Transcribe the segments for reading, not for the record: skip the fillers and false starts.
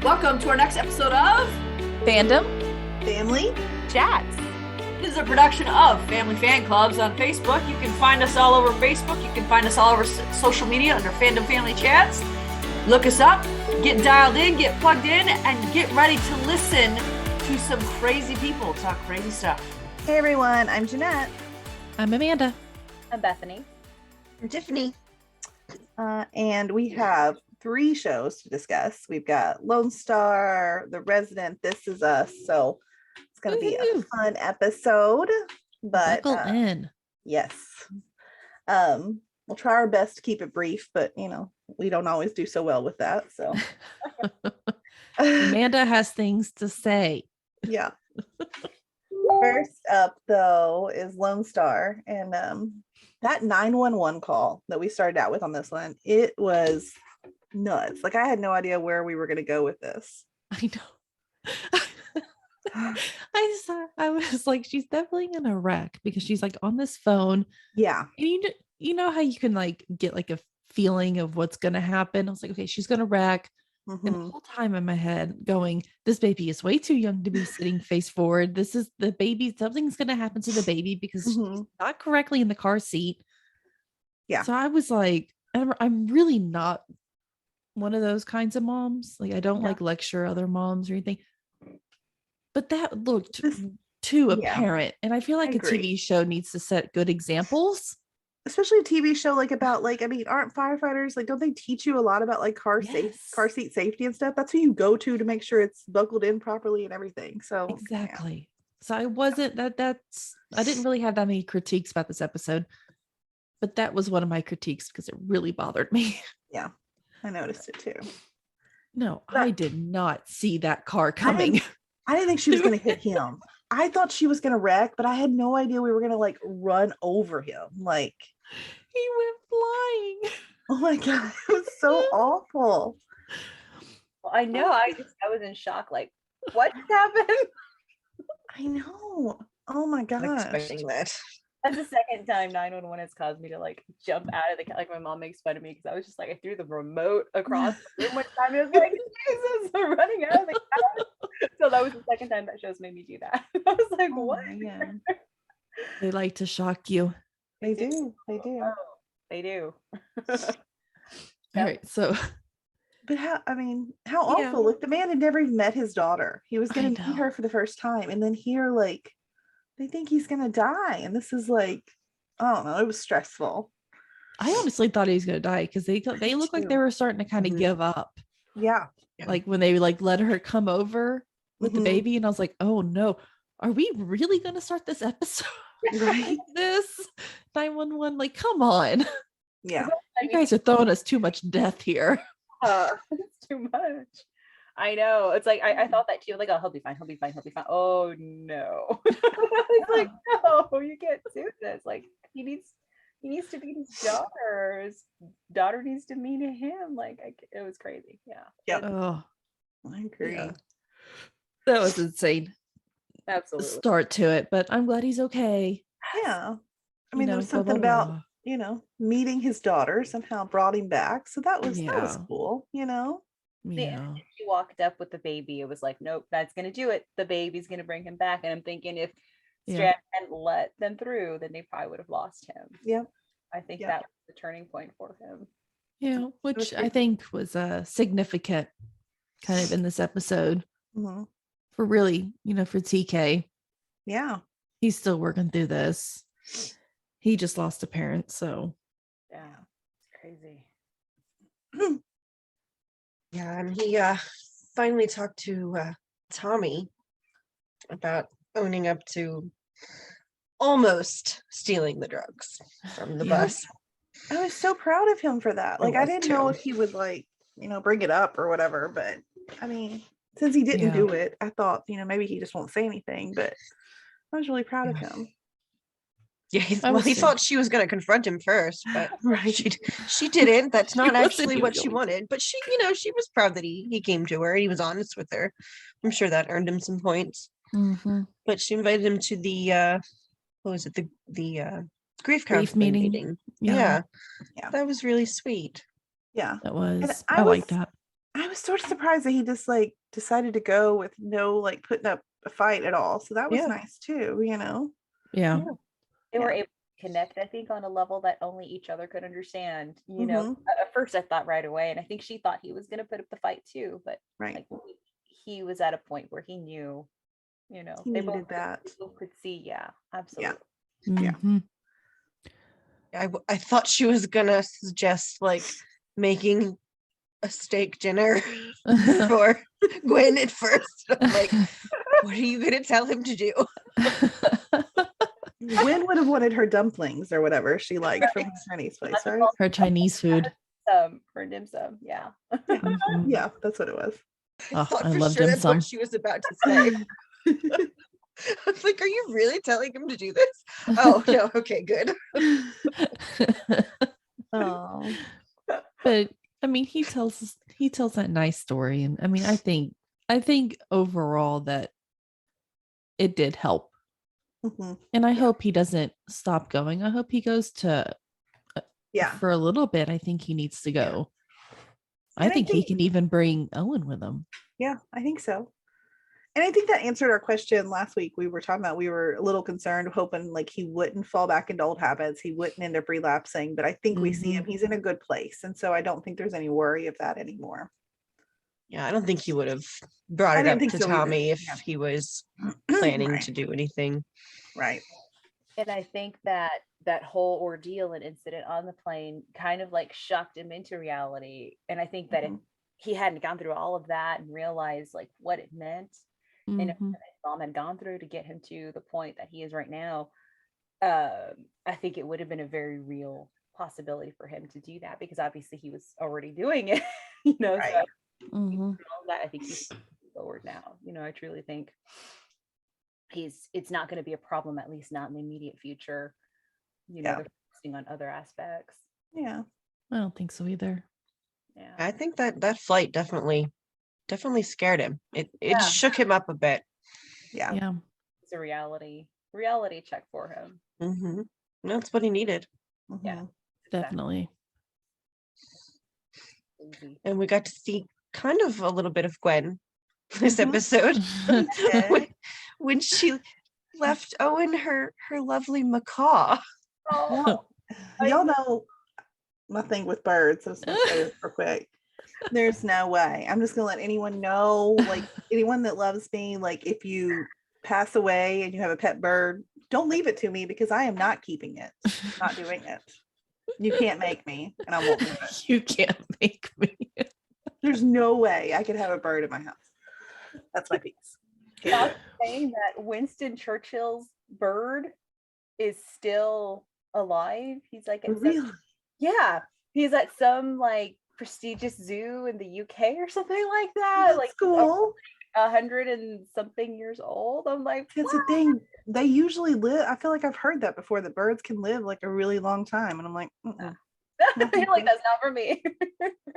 Welcome to our next episode of Fandom Family Chats. This is a production of Family Fan Clubs on Facebook. You can find us all over Facebook. You can find us all over social media under Fandom Family Chats. Look us up, get dialed in, get plugged in, and get ready to listen to some crazy people talk crazy stuff. Hey everyone, I'm Jeanette. I'm Amanda. I'm Bethany. I'm Tiffany. And we have 3 shows to discuss. We've got Lone Star, The Resident, This Is Us. So it's going to be a fun episode. But buckle in. Yes. We'll try our best to keep it brief, but we don't always do so well with that. So Amanda has things to say. Yeah. First up, though, is Lone Star. And that 911 call that we started out with on this one, it was nuts. Like, I had no idea where we were going to go with this. I know. I was like, she's definitely in a wreck because she's like on this phone. Yeah. And you know how you can like get like a feeling of what's going to happen. I was like, okay, she's going to wreck. Mm-hmm. And the whole time in my head going, this baby is way too young to be sitting face forward. This is the baby. Something's going to happen to the baby because she's not correctly in the car seat. Yeah. So I was like, I'm really not one of those kinds of moms. Like, I don't like lecture other moms or anything. But that looked too apparent. And I feel like a TV show needs to set good examples. Especially a TV show like about like, I mean, aren't firefighters like, don't they teach you a lot about like car seat safety and stuff? That's who you go to make sure it's buckled in properly and everything. So exactly. Yeah. So I wasn't I didn't really have that many critiques about this episode, but that was one of my critiques because it really bothered me. Yeah, I noticed it too. No, I did not see that car coming. I didn't think she was going to hit him. I thought she was going to wreck, but I had no idea we were going to like run over him. Like, he went flying. Oh my God. It was so awful. Well, I know. I was in shock. Like, what happened? I know. Oh my God. Expecting that. That's the second time 911 has caused me to like jump out of the car. Like, my mom makes fun of me because I was just like, I threw the remote across the room one time. It was like, Jesus, I'm running out of the car. So that was the second time that show's made me do that. I was like, what? Yeah. They like to shock you. They do. They do. Oh, they do. All right. So, but how awful. Like, the man had never even met his daughter. He was going to meet her for the first time. And then here, like, they think he's going to die. And this is like, I don't know. It was stressful. I honestly thought he was going to die because they looked like they were starting to kind of give up. Yeah. Like when they like let her come over with the baby, and I was like, oh no, are we really going to start this episode? Right? This 911, like, come on. Yeah. You guys are throwing us too much death here. It's too much. I know. It's like I thought that too. Like, oh, he'll be fine. Oh no. It's like, no, you can't do this. Like, he needs to meet his daughter. His daughter needs to meet him. Like, it was crazy. Yeah. Yep. Oh, I agree. Yeah. That was insane. Absolutely. Start to it, but I'm glad he's okay. Yeah. I mean, there was something about, meeting his daughter somehow brought him back. So that was cool, Yeah. She walked up with the baby. It was like, nope, that's gonna do it. The baby's gonna bring him back. And I'm thinking if Strand hadn't let them through, then they probably would have lost him. Yep. I think that was the turning point for him. Yeah, which I think was significant kind of in this episode for really, for TK. Yeah. He's still working through this. He just lost a parent, so. Yeah, it's crazy. Yeah, and he finally talked to Tommy about owning up to almost stealing the drugs from the bus. I was so proud of him for that. Like, I didn't know if he would like, bring it up or whatever, but I mean, since he didn't do it, I thought, maybe he just won't say anything, but I was really proud of him. Yeah, he thought she was going to confront him first, but she didn't. That's not actually what she wanted. But she, she was proud that he came to her and he was honest with her. I'm sure that earned him some points. Mm-hmm. But she invited him to the what was it? The grief counseling meeting. Yeah, that was really sweet. Yeah, that was. I like that. I was sort of surprised that he just like decided to go with no like putting up a fight at all. So that was nice too, you know. Yeah. They were able to connect, I think, on a level that only each other could understand. You know, at first I thought right away, and I think she thought he was going to put up the fight too, but like he was at a point where he knew, you know, he needed that. They both could see, absolutely. I thought she was gonna suggest like making a steak dinner for Gwen at first. I'm like, what are you gonna tell him to do? Gwen would have wanted her dumplings or whatever she liked from her Chinese place, right? Her Chinese food. For dim sum, yeah. Yeah, that's what it was. I love dim sum. What she was about to say. I was like, are you really telling him to do this? Oh no, okay, good. Oh, but I mean, he tells that nice story, and I mean, I think overall that it did help, and I hope he doesn't stop going. I hope he goes to for a little bit. I think he needs to go. I think he can even bring Owen with him. Yeah, I think so. And I think that answered our question last week. We were talking about, we were a little concerned, hoping like he wouldn't fall back into old habits. He wouldn't end up relapsing, but I think we see him. He's in a good place. And so I don't think there's any worry of that anymore. Yeah, I don't think he would have brought it up to Tommy if he was planning to do anything. Right. And I think that whole ordeal and incident on the plane kind of like shocked him into reality. And I think that if he hadn't gone through all of that and realized like what it meant, and if his mom had gone through to get him to the point that he is right now, I think it would have been a very real possibility for him to do that, because obviously he was already doing it, you know. Right. So all that, I think he's forward now. You know, I truly think it's not going to be a problem, at least not in the immediate future. You know, they're focusing on other aspects. Yeah. I don't think so either. Yeah. I think that flight definitely scared him. It shook him up a bit. Yeah. It's a reality check for him. That's what he needed. Yeah, definitely. And we got to see kind of a little bit of Gwen this episode when she left Owen her lovely macaw. Oh, y'all know my thing with birds. So let's say this real quick. There's no way. I'm just gonna let anyone know, like anyone that loves me, like if you pass away and you have a pet bird, don't leave it to me, because I am not keeping it. Not doing it. You can't make me, and I won't do it. You can't make me. There's no way I could have a bird in my house. That's my piece. Stop saying that Winston Churchill's bird is still alive. He's like really? He's at some like prestigious zoo in the UK or something like that. That's like cool. 100 and something years old. I'm like, it's a thing. They usually live. I feel like I've heard that before, that birds can live like a really long time, and I'm like, you're like, that's not for me.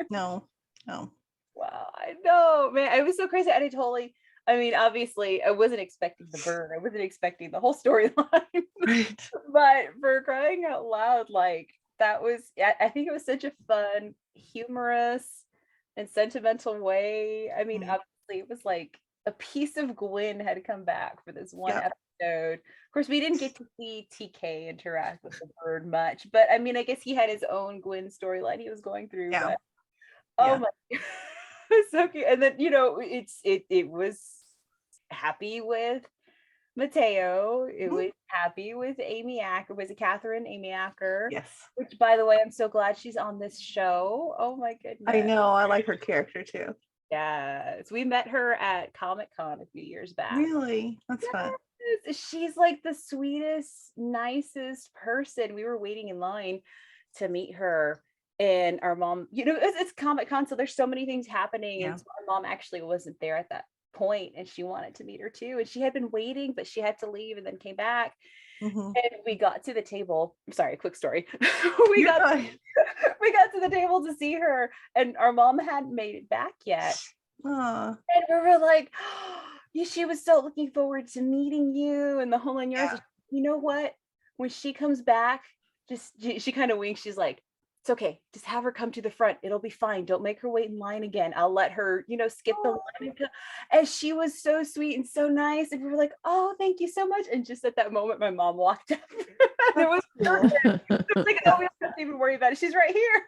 No. Wow, I know, man. It was so crazy. I mean, obviously, I wasn't expecting the bird. I wasn't expecting the whole storyline. Right. But for crying out loud, like that was, I think it was such a fun, humorous, and sentimental way. I mean, obviously, it was like a piece of Gwen had come back for this one episode. Of course, we didn't get to see TK interact with the bird much, but I mean, I guess he had his own Gwen storyline he was going through. Yeah. But, oh my, it was so cute. And then, you know, it was happy with Mateo. It was happy with Amy Acker. Was it Catherine Amy Acker? Yes. Which, by the way, I'm so glad she's on this show. Oh my goodness. I know. I like her character too. Yes. We met her at Comic-Con a few years back. Really? That's fun. She's like the sweetest, nicest person. We were waiting in line to meet her. And our mom, you know, it's Comic-Con, so there's so many things happening. And so our mom actually wasn't there at that point, and she wanted to meet her too. And she had been waiting, but she had to leave and then came back. And we got to the table. I'm sorry, quick story. we got to the table to see her, and our mom hadn't made it back yet. And we were like, oh, she was so looking forward to meeting you and the whole 9 years. You know what? When she comes back, she kind of winks. She's like, it's okay. Just have her come to the front. It'll be fine. Don't make her wait in line again. I'll let her, skip the line. And she was so sweet and so nice. And we were like, oh, thank you so much. And just at that moment, my mom walked up. It was perfect. It was like, oh, we don't have to even worry about it. She's right here.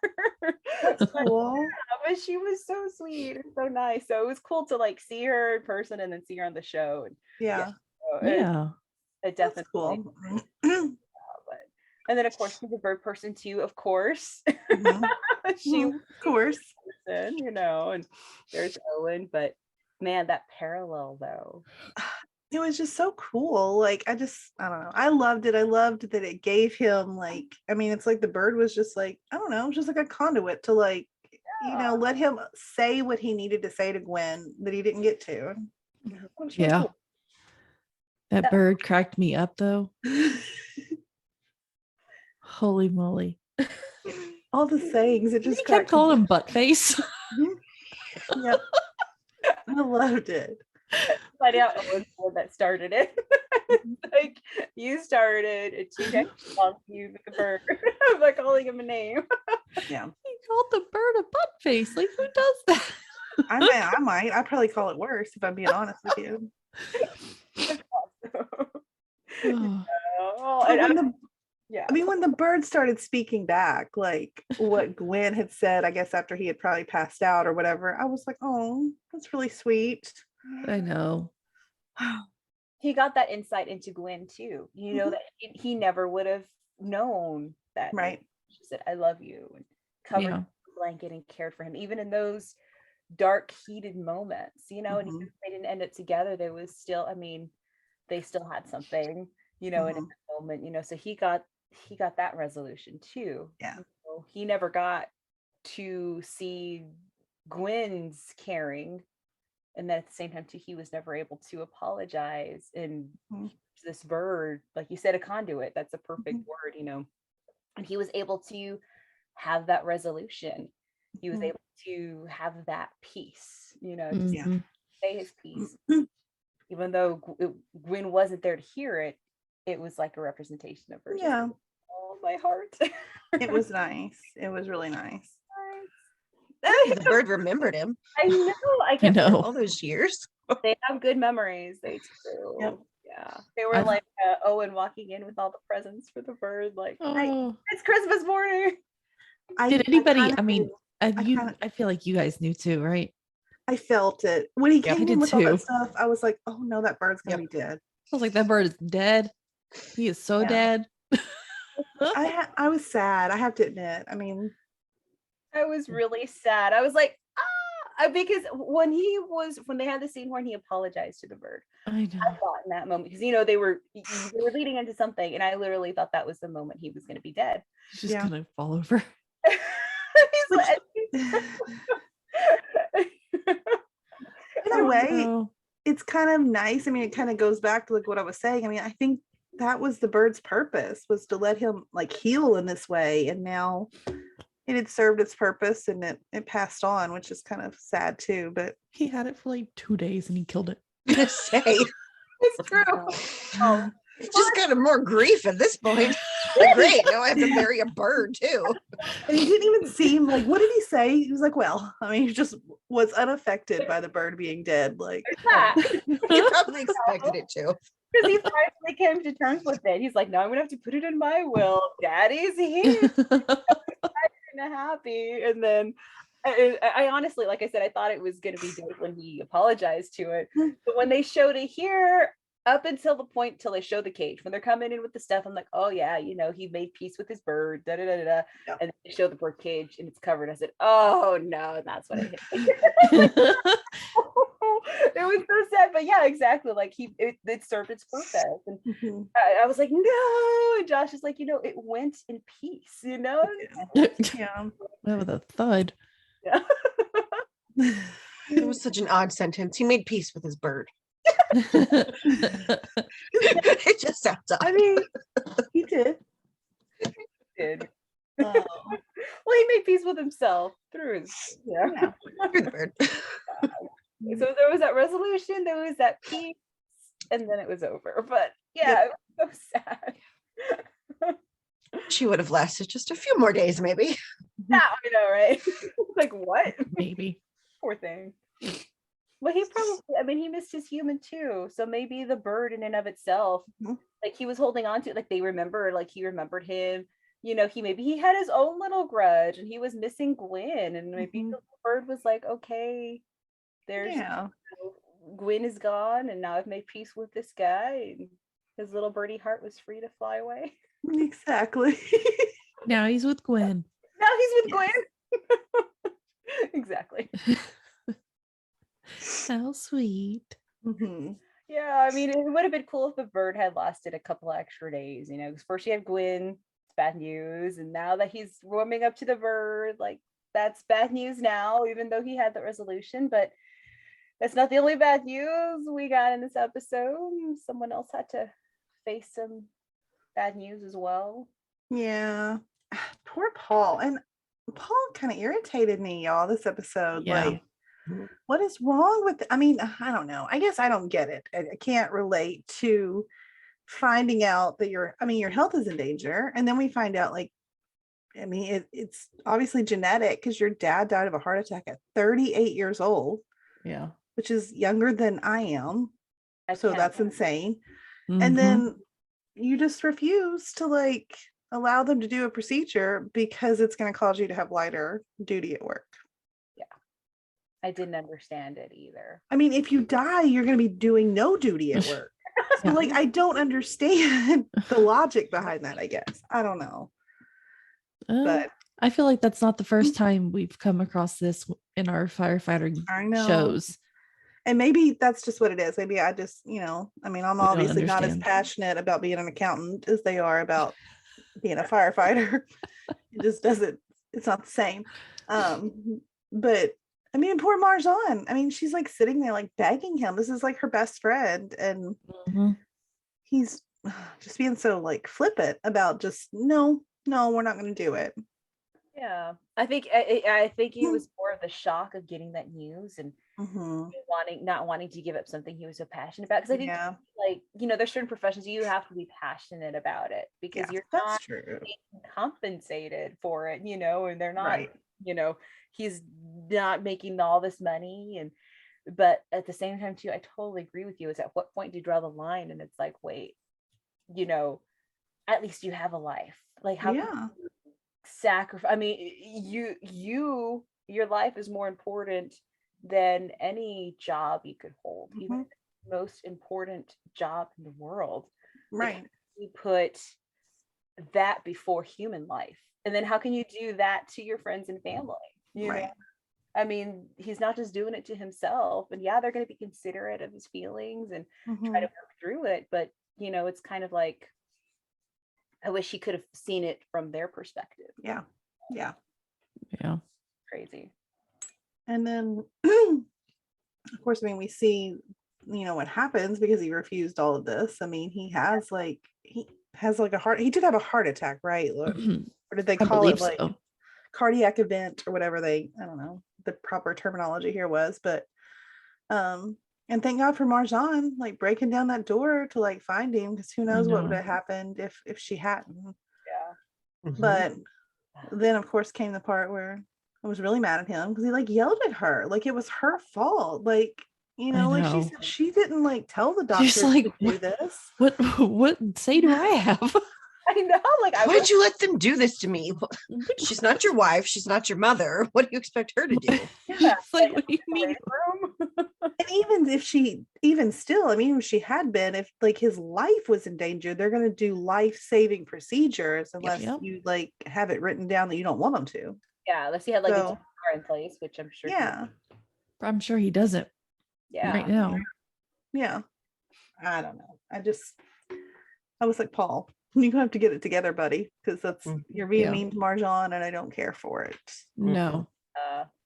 That's cool. But she was so sweet and so nice. So it was cool to like see her in person and then see her on the show. And Yeah. Yeah. It That's definitely cool. and then of course she's a bird person too, of course. She, of course. Person, and there's Owen, but man, that parallel though. It was just so cool. Like I don't know. I loved it. I loved that it gave him like, I mean, it's like the bird was just like, I don't know, just like a conduit to like, let him say what he needed to say to Gwen that he didn't get to. Yeah. Cool. That bird cracked me up though. Holy moly. All the sayings. It just kept calling him butt face. Yep. I loved it. Find out Owen's the one that started it. Like you started it. She next month you the bird by calling him a name. Yeah. He called the bird a butt face. Like who does that? I might. I'd probably call it worse if I'm being honest with you. I mean, when the bird started speaking back, like what Gwen had said, I guess after he had probably passed out or whatever, I was like, oh, that's really sweet. I know. He got that insight into Gwen too. That he never would have known that. Right. She said, I love you, and covered the blanket and cared for him, even in those dark, heated moments, and even if they didn't end it together, there was still, I mean, they still had something, and in that moment, so he got that resolution too. Yeah. So he never got to see Gwen's caring, and then at the same time too, he was never able to apologize. And this bird, like you said, a conduit, that's a perfect word, and he was able to have that resolution. He was able to have that peace, to say his piece. Even though Gwen wasn't there to hear it, it was like a representation of her. Yeah. Oh, my heart. It was nice. It was really nice. The bird remembered him. I know. I know. All those years. They have good memories. They do. Yep. Yeah. They were like Owen walking in with all the presents for the bird. Like, it's Christmas morning. Did anybody? I mean, I feel like you guys knew too, right? I felt it when he came in with all too. that stuff. I was like, "Oh no, that bird's gonna be dead." I was like, "That bird is dead. He is so dead." I was sad. I have to admit. I mean, I was really sad. I was like, because when they had the scene when he apologized to the bird, I know. I thought in that moment, because they were leading into something, and I literally thought that was the moment he was going to be dead. He's just gonna fall over. In a way, it's kind of nice. I mean, it kind of goes back to like what I was saying. I mean, I think that was the bird's purpose, was to let him like heal in this way, and now it had served its purpose, and it passed on, which is kind of sad too. But he had it for like 2 days and he killed it. It's true. It's just kind of more grief at this point. Like, great, now I have to bury a bird too. And he didn't even seem like, what did he say? He was like, well, I mean, he just was unaffected by the bird being dead. Like, He probably expected it to. Because he finally came to terms with it. He's like, no, I'm gonna have to put it in my will. Daddy's here. I'm happy. And then I honestly, like I said, I thought it was gonna be good when he apologized to it. But when they showed it here, up until the point till they show the cage, when they're coming in with the stuff, I'm like, oh yeah, he made peace with his bird, da da da da. Yeah. And they show the bird cage and it's covered. I said, oh no, and that's what I hit. It was so sad, but yeah, exactly. Like it served its purpose, and I was like, no. And Josh is like, it went in peace, Yeah. With a thud. Yeah. It was such an odd sentence. He made peace with his bird. It just sounds odd. I mean, he did. He did. Well, he made peace with himself through his Through the bird. So there was that resolution, there was that peace, and then it was over. But yeah, it was so sad. She would have lasted just a few more days, maybe. I know, right? Like what? Maybe. Poor thing. Well, he probably, I mean, he missed his human too. So maybe the bird in and of itself, like he was holding on to it, like they remember, like he remembered him. You know, he had his own little grudge and he was missing Gwen. And maybe the bird was like, okay, there's Gwen is gone, and now I've made peace with this guy. And his little birdie heart was free to fly away. Exactly. Now he's with Gwen. Now he's with Gwen. Exactly. How sweet. Yeah, I mean, it would have been cool if the bird had lasted a couple extra days, you know, because first you have Gwen, it's bad news, and now that he's warming up to the bird, like that's bad news now, even though he had the resolution. But that's not the only bad news we got in this episode. Someone else had to face some bad news as well. Yeah. Poor Paul. And Paul kind of irritated me, y'all, this episode. Yeah. Like, what is wrong with I mean, I don't know. I guess I don't get it. I can't relate to finding out that your health is in danger. And then we find out, like, I mean, it's obviously genetic because your dad died of a heart attack at 38 years old. Yeah. Which is younger than I am. So that's insane. Mm-hmm. And then you just refuse to like allow them to do a procedure because it's going to cause you to have lighter duty at work. Yeah. I didn't understand it either. I mean, if you die, you're going to be doing no duty at work. So like, I don't understand the logic behind that, I guess. I don't know. But I feel like that's not the first time we've come across this in our firefighter shows. And maybe that's just what it is. Maybe I just, you know, I mean, I'm obviously not as passionate about being an accountant as they are about being a firefighter. It just doesn't, it's not the same. But I mean, poor Marjan. I mean, she's like sitting there like begging him. This is like her best friend. And he's just being so like flippant about just, no, we're not going to do it. Yeah, I think it was more of the shock of getting that news and not wanting to give up something he was so passionate about. Because I think, like, you know, there's certain professions you have to be passionate about it because you're not being compensated for it, you know, and they're not, you know, he's not making all this money, but at the same time too, I totally agree with you. Is at what point do you draw the line? And it's like, wait, you know, at least you have a life. Like how? Yeah. Sacrifice. I mean, your life is more important than any job you could hold, even the most important job in the world. Right. You put that before human life, and then how can you do that to your friends and family? You know? I mean, he's not just doing it to himself, and yeah, they're going to be considerate of his feelings and try to work through it. But you know, it's kind of like, I wish he could have seen it from their perspective. Yeah. Crazy. And then, of course, I mean, we see, you know, what happens because he refused all of this. I mean, he did have a heart attack, right? Or did they call it like cardiac event or whatever I don't know the proper terminology here was, but and thank God for Marjan, like breaking down that door to like find him, because who knows what would have happened if she hadn't. Yeah. But then of course came the part where I was really mad at him because he like yelled at her like it was her fault. Like, you know, like she said she didn't like tell the doctor like, to do this. What say do I have? I know, like, why'd you let them do this to me? She's not your wife. She's not your mother. What do you expect her to do? Yeah, like, what do you mean? And even still, I mean, if she had been, if like his life was in danger, they're going to do life-saving procedures unless you like have it written down that you don't want them to. Yeah, unless he had like a car in place, which I'm sure. Yeah, I'm sure he doesn't. Yeah, right now. Yeah, I don't know. I was like, Paul, you have to get it together, buddy, because you're being mean to Marjan, and I don't care for it. No.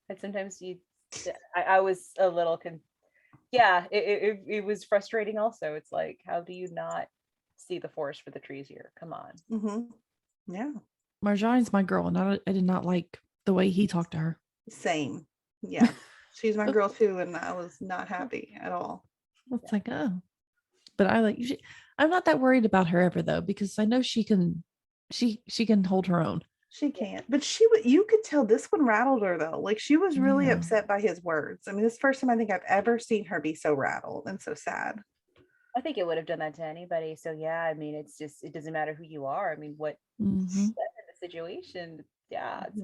And sometimes I was a little it was frustrating also. It's like, how do you not see the forest for the trees here? Come on. Yeah. Marjan's my girl, and I did not like the way he talked to her. Same. Yeah. She's my girl too, and I was not happy at all. It's like, but I'm not that worried about her ever though, because I know she can hold her own. She can't. But you could tell this one rattled her though. Like she was really Yeah. upset by his words. I mean, this is the first time I think I've ever seen her be so rattled and so sad. I think it would have done that to anybody. So yeah, I mean, it's just it doesn't matter who you are. I mean, what Mhm. in the situation? Yeah, it's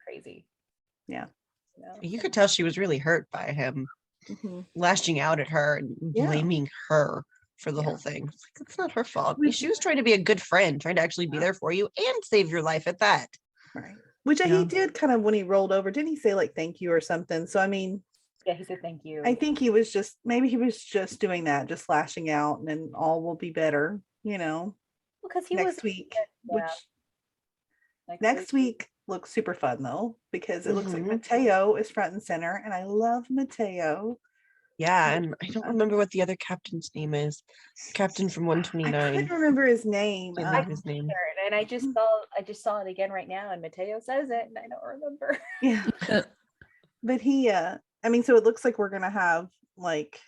crazy. Yeah. You could tell she was really hurt by him lashing out at her and blaming her for the whole thing. It's like, it's not her fault. She was trying to be a good friend, trying to actually be there for you and save your life at that. Right. Which he did kind of when he rolled over. Didn't he say like thank you or something? So I mean, yeah, he said thank you. I think he was just doing that, just lashing out, and then all will be better, because he next was week. yeah. Which next week looks super fun though, because it looks like Mateo is front and center, and I love Mateo. Yeah, and I don't remember what the other captain's name is. Captain from 129. I couldn't remember his name. His name. And I just saw it again right now, and Mateo says it, and I don't remember. Yeah, but he, so it looks like we're gonna have like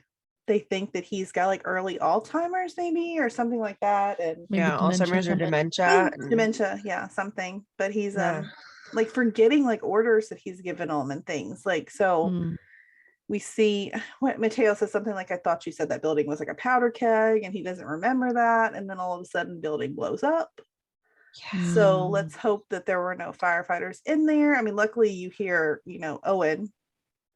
they think that he's got like early Alzheimer's maybe or something like that, and Maybe Alzheimer's or dementia. Dementia, something. But he's like forgetting like orders that he's given them and things like so. We see what Mateo says something like, I thought you said that building was like a powder keg, and he doesn't remember that. And then all of a sudden the building blows up. Yeah. So let's hope that there were no firefighters in there. I mean, luckily you hear, Owen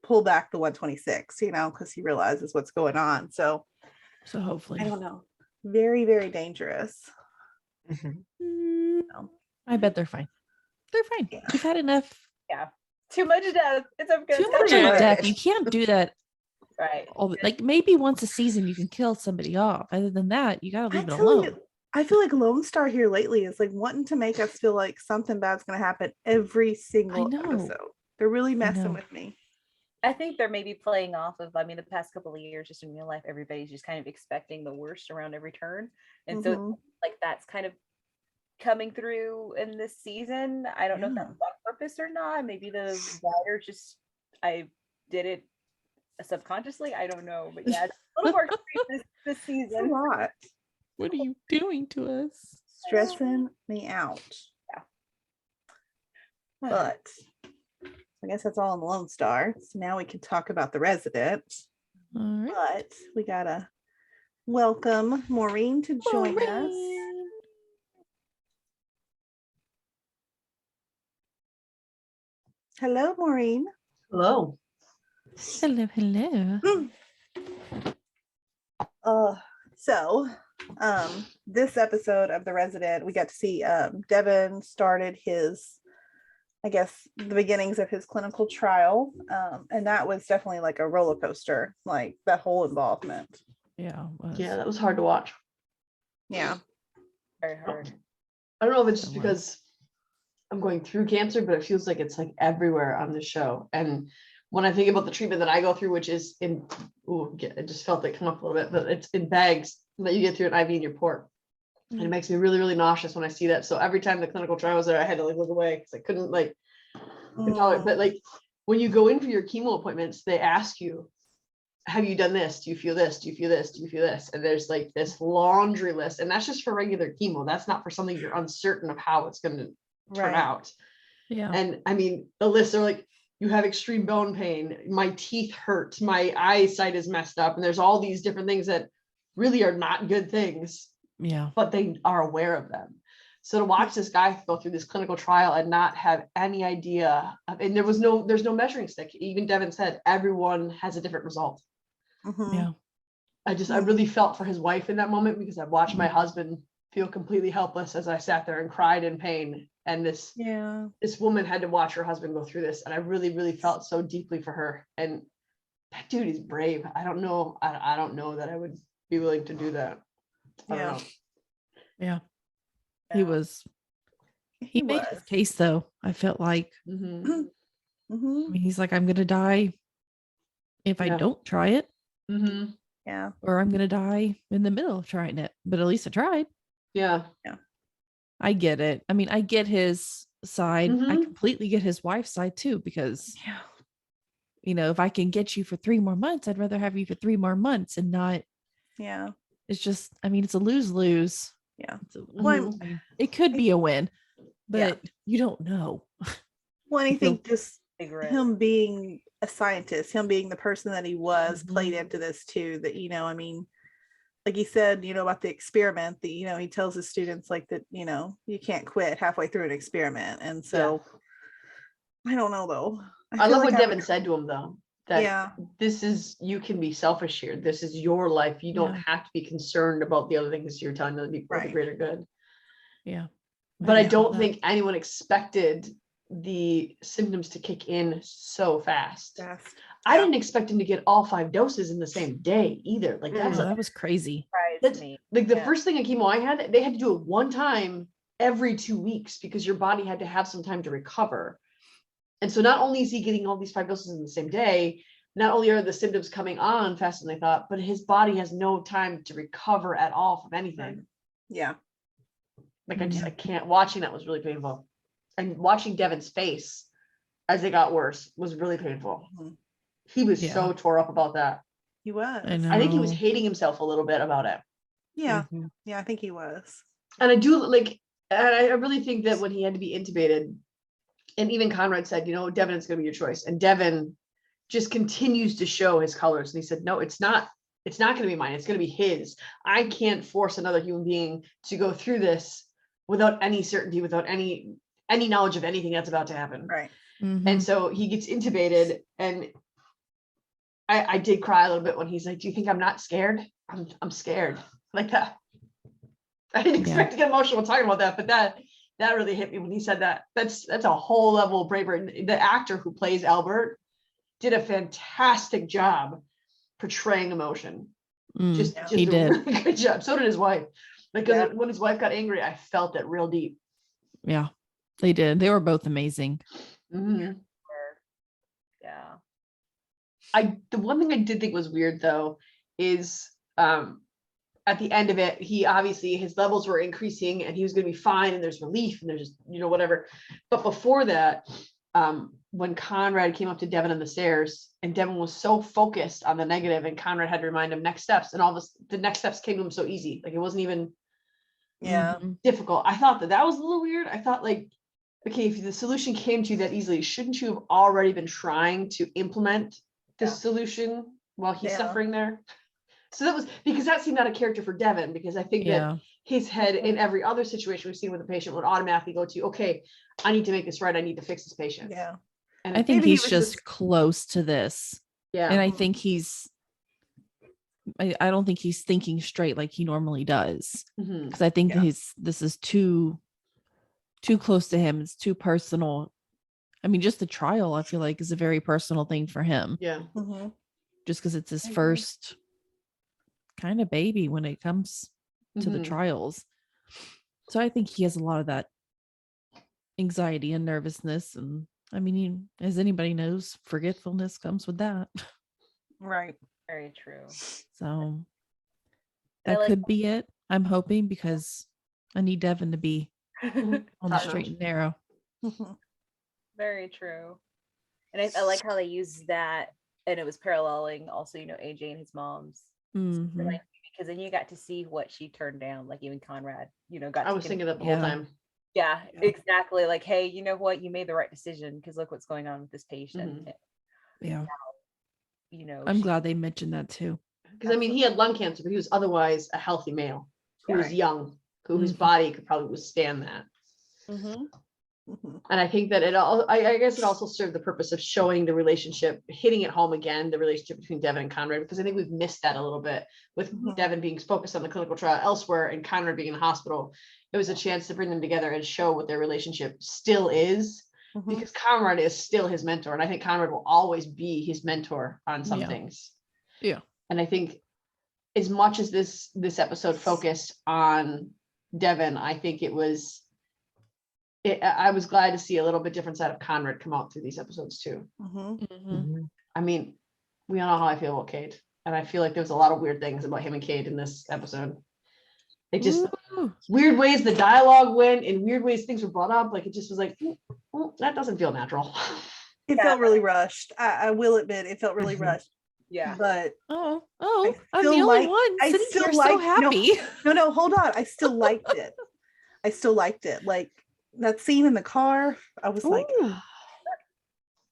pull back the 126, because he realizes what's going on. So hopefully, I don't know. Very, very dangerous. I bet they're fine. They're fine. Yeah. We've had enough. Yeah. Too much death. It's too much death. You can't do that. Right. Like maybe once a season you can kill somebody off. Other than that, you gotta leave it alone. I feel like Lone Star here lately is like wanting to make us feel like something bad's gonna happen every single episode. They're really messing with me. I think they're maybe playing off of, the past couple of years, just in real life, everybody's just kind of expecting the worst around every turn. And so like that's kind of coming through in this season. I don't know if that's on purpose or not. Maybe the writer just I did it subconsciously. I don't know, but yeah, it's a little more this season. A lot. What are you doing to us? Stressing me out. Yeah. But I guess that's all on the Lone Star. So now we can talk about the Resident. All right. But we gotta welcome Maureen to join us. Hello, Maureen. Hello. Hello. So this episode of The Resident, we got to see Devin started his, I guess, the beginnings of his clinical trial. And that was definitely like a roller coaster, like that whole involvement. Yeah. Yeah, that was hard to watch. Yeah. Very hard. I don't know if it's just because I'm going through cancer, but it feels like it's like everywhere on the show. And when I think about the treatment that I go through, which is I just felt it come up a little bit, but it's in bags that you get through an IV in your port. And it makes me really, really nauseous when I see that. So every time the clinical trial was there, I had to like look away because I couldn't control it. But like when you go in for your chemo appointments, they ask you, have you done this? Do you feel this? Do you feel this? Do you feel this? And there's like this laundry list. And that's just for regular chemo. That's not for something you're uncertain of how it's going to turn out. Yeah. And I mean, the lists are like, you have extreme bone pain, my teeth hurt, my eyesight is messed up, and there's all these different things that really are not good things. Yeah. But they are aware of them. So to watch this guy go through this clinical trial and not have any idea and there's no measuring stick. Even Devin said everyone has a different result. Yeah. I really felt for his wife in that moment because I watched my husband feel completely helpless as I sat there and cried in pain. And this woman had to watch her husband go through this. And I really, really felt so deeply for her. And that dude is brave. I don't know. I don't know that I would be willing to do that. Yeah. He made his case though. I felt like, I mean, he's like, I'm going to die if I don't try it. Yeah. Or I'm going to die in the middle of trying it, but at least I tried. Yeah. I get it. I mean, I get his side. I completely get his wife's side too, because, if I can get you for 3 more months, I'd rather have you for 3 more months and not. Yeah. It's just, I mean, it's a lose-lose. Yeah. It could be a win. but you don't know. Well, and I think just Figure it. him being a scientist, him being the person that he was, played into this too. That, you know, I mean, like he said, you know, about the experiment, that, you know, he tells his students like that, you know, you can't quit halfway through an experiment. And so I don't know though. I love feel what like Devin said to him though, that Yeah. this is, you can be selfish here. This is your life. You don't have to be concerned about the other things you're telling other people for the Right. greater good. Yeah. But I love don't that. think anyone expected the symptoms to kick in so fast. I didn't expect him to get all 5 doses in the same day either. Like that's that was crazy. that's Me. like the first thing in chemo I had, they had to do it one time every 2 weeks because your body had to have some time to recover. And so not only is he getting all these 5 doses in the same day, not only are the symptoms coming on faster than they thought, but his body has no time to recover at all from anything. Yeah. Like I can't, watching that was really painful. And watching Devin's face as it got worse was really painful. He was so tore up about that. He was. I think he was hating himself a little bit about it. Yeah. Yeah, I think he was. And I do like, and I really think that when he had to be intubated, and even Conrad said, you know, Devin, it's going to be your choice. And Devin just continues to show his colors. And he said, no, it's not going to be mine. It's going to be his. I can't force another human being to go through this without any certainty, without any knowledge of anything that's about to happen. Right. And so he gets intubated, and I did cry a little bit when he's like, do you think I'm not scared? I'm scared, like that. I didn't expect to get emotional talking about that, but that really hit me when he said that. That's a whole level of bravery. The actor who plays Albert did a fantastic job portraying emotion. Just he did a really good job. So did his wife. Because when his wife got angry, I felt it real deep. Yeah, they did. They were both amazing. Yeah. The one thing I did think was weird though is at the end of it, he obviously, his levels were increasing and he was going to be fine, and there's relief and there's just, you know, whatever. But before that, when Conrad came up to Devin on the stairs, and Devin was so focused on the negative, and Conrad had to remind him next steps, and all this, the next steps came to him so easy. Like it wasn't even difficult. I thought that was a little weird. I thought like, okay, if the solution came to you that easily, shouldn't you have already been trying to implement the solution while he's suffering there? So that was, because that seemed out of character for Devin, because I think that his head in every other situation we've seen with a patient would automatically go to, okay, I need to make this right. I need to fix this patient. Yeah. And I think he's just close to this. Yeah. And I think I don't think he's thinking straight like he normally does. Because I think this is too close to him. It's too personal. I mean, just the trial, I feel like, is a very personal thing for him. Yeah. Just because it's his first kind of baby when it comes to the trials. So I think he has a lot of that anxiety and nervousness. And I mean, as anybody knows, forgetfulness comes with that. Right. Very true. So that could be it. I'm hoping, because I need Devin to be on the straight and narrow. Very true. And I like how they used that, and it was paralleling also, you know, AJ and his mom's. Like, because then you got to see what she turned down, like even Conrad, you know, got. I was thinking that the whole time. Yeah, exactly. Like, hey, you know what? You made the right decision, because look what's going on with this patient. Yeah. Now, you know, I'm glad they mentioned that too. Because I mean, he had lung cancer, but he was otherwise a healthy male who was young, whose body could probably withstand that. And I think that I guess it also served the purpose of showing the relationship, hitting it home again, the relationship between Devin and Conrad, because I think we've missed that a little bit with Devin being focused on the clinical trial elsewhere and Conrad being in the hospital. It was a chance to bring them together and show what their relationship still is, because Conrad is still his mentor. And I think Conrad will always be his mentor on some things. Yeah. And I think as much as this episode focused on Devin, I think I was glad to see a little bit different side of Conrad come out through these episodes too. I mean, we all know how I feel about Kate, and I feel like there's a lot of weird things about him and Kate in this episode. It just weird ways the dialogue went, in weird ways things were brought up. Like it just was like, that doesn't feel natural. It felt really rushed. I will admit, it felt really rushed. Yeah. But I'm the only one sitting here so happy. No, hold on. I still liked it. Like that scene in the car, I was like, Ooh.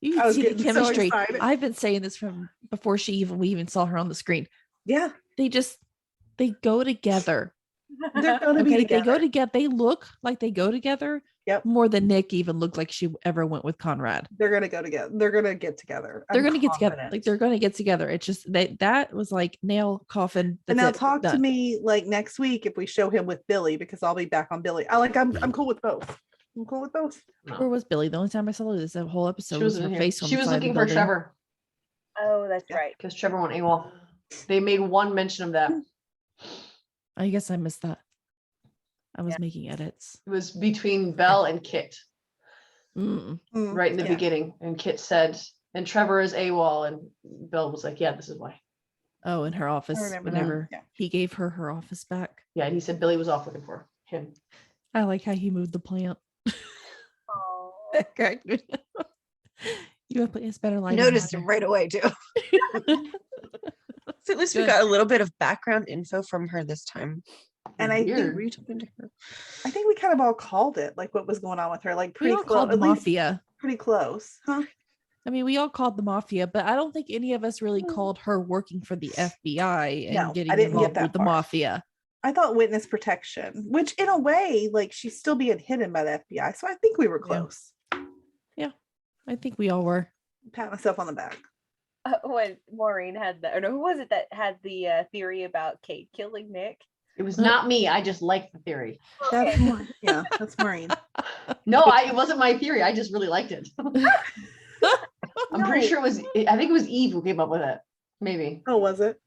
You I can was see the getting so chemistry. excited. I've been saying this from before we even saw her on the screen. yeah, They go together. they're going to be Okay, together. they go together. They look like they go together. Yep. More than Nick even looked like she ever went with Conrad. They're going to go together. They're going to get together. They're I'm going to get together. confident. Like they're going to get together. It's just that was like nail coffin. And That's now it, talk to done. me like next week if we show him with Billy, because I'll be back on Billy. I'm cool with both. I'm cool with both. Where was Billy? The only time I saw her this whole episode She was wasn't her here. face on She the was side of the looking for building. Trevor Oh, that's Yeah. right. because Trevor went AWOL. They made one mention of that. I guess I missed that. I was making edits. It was between Belle and Kit right in the Yeah. beginning. And Kit said, and Trevor is AWOL. And Belle was like, yeah, this is why. Oh, in her office. remember that. Whenever Yeah. he gave her office back. Yeah, and he said Billy was off looking for him. I like how he moved the plant. Oh. That cracked me up. You have it's better I lighting. noticed him right away too. So at least we Good. got a little bit of background info from her this time. And I Weird. Were you talking to her? think we kind of all called it, like what was going on with her, like We pretty all close. called the mafia. Pretty close, huh? I mean, we all called the mafia, but I don't think any of us really called her working for the FBI and No, I getting didn't get involved that with the far. mafia. I thought witness protection, which in a way, like she's still being hidden by the FBI. So I think we were Yeah. close. I think we all were. Pat myself on the back. When Maureen had the, or no, who was it that had the theory about Kate killing Nick? It was not me. I just liked the theory. That's more, yeah, that's Maureen. No, it wasn't my theory. I just really liked it. I'm pretty sure I think it was Eve who came up with it. Maybe. Oh, was it?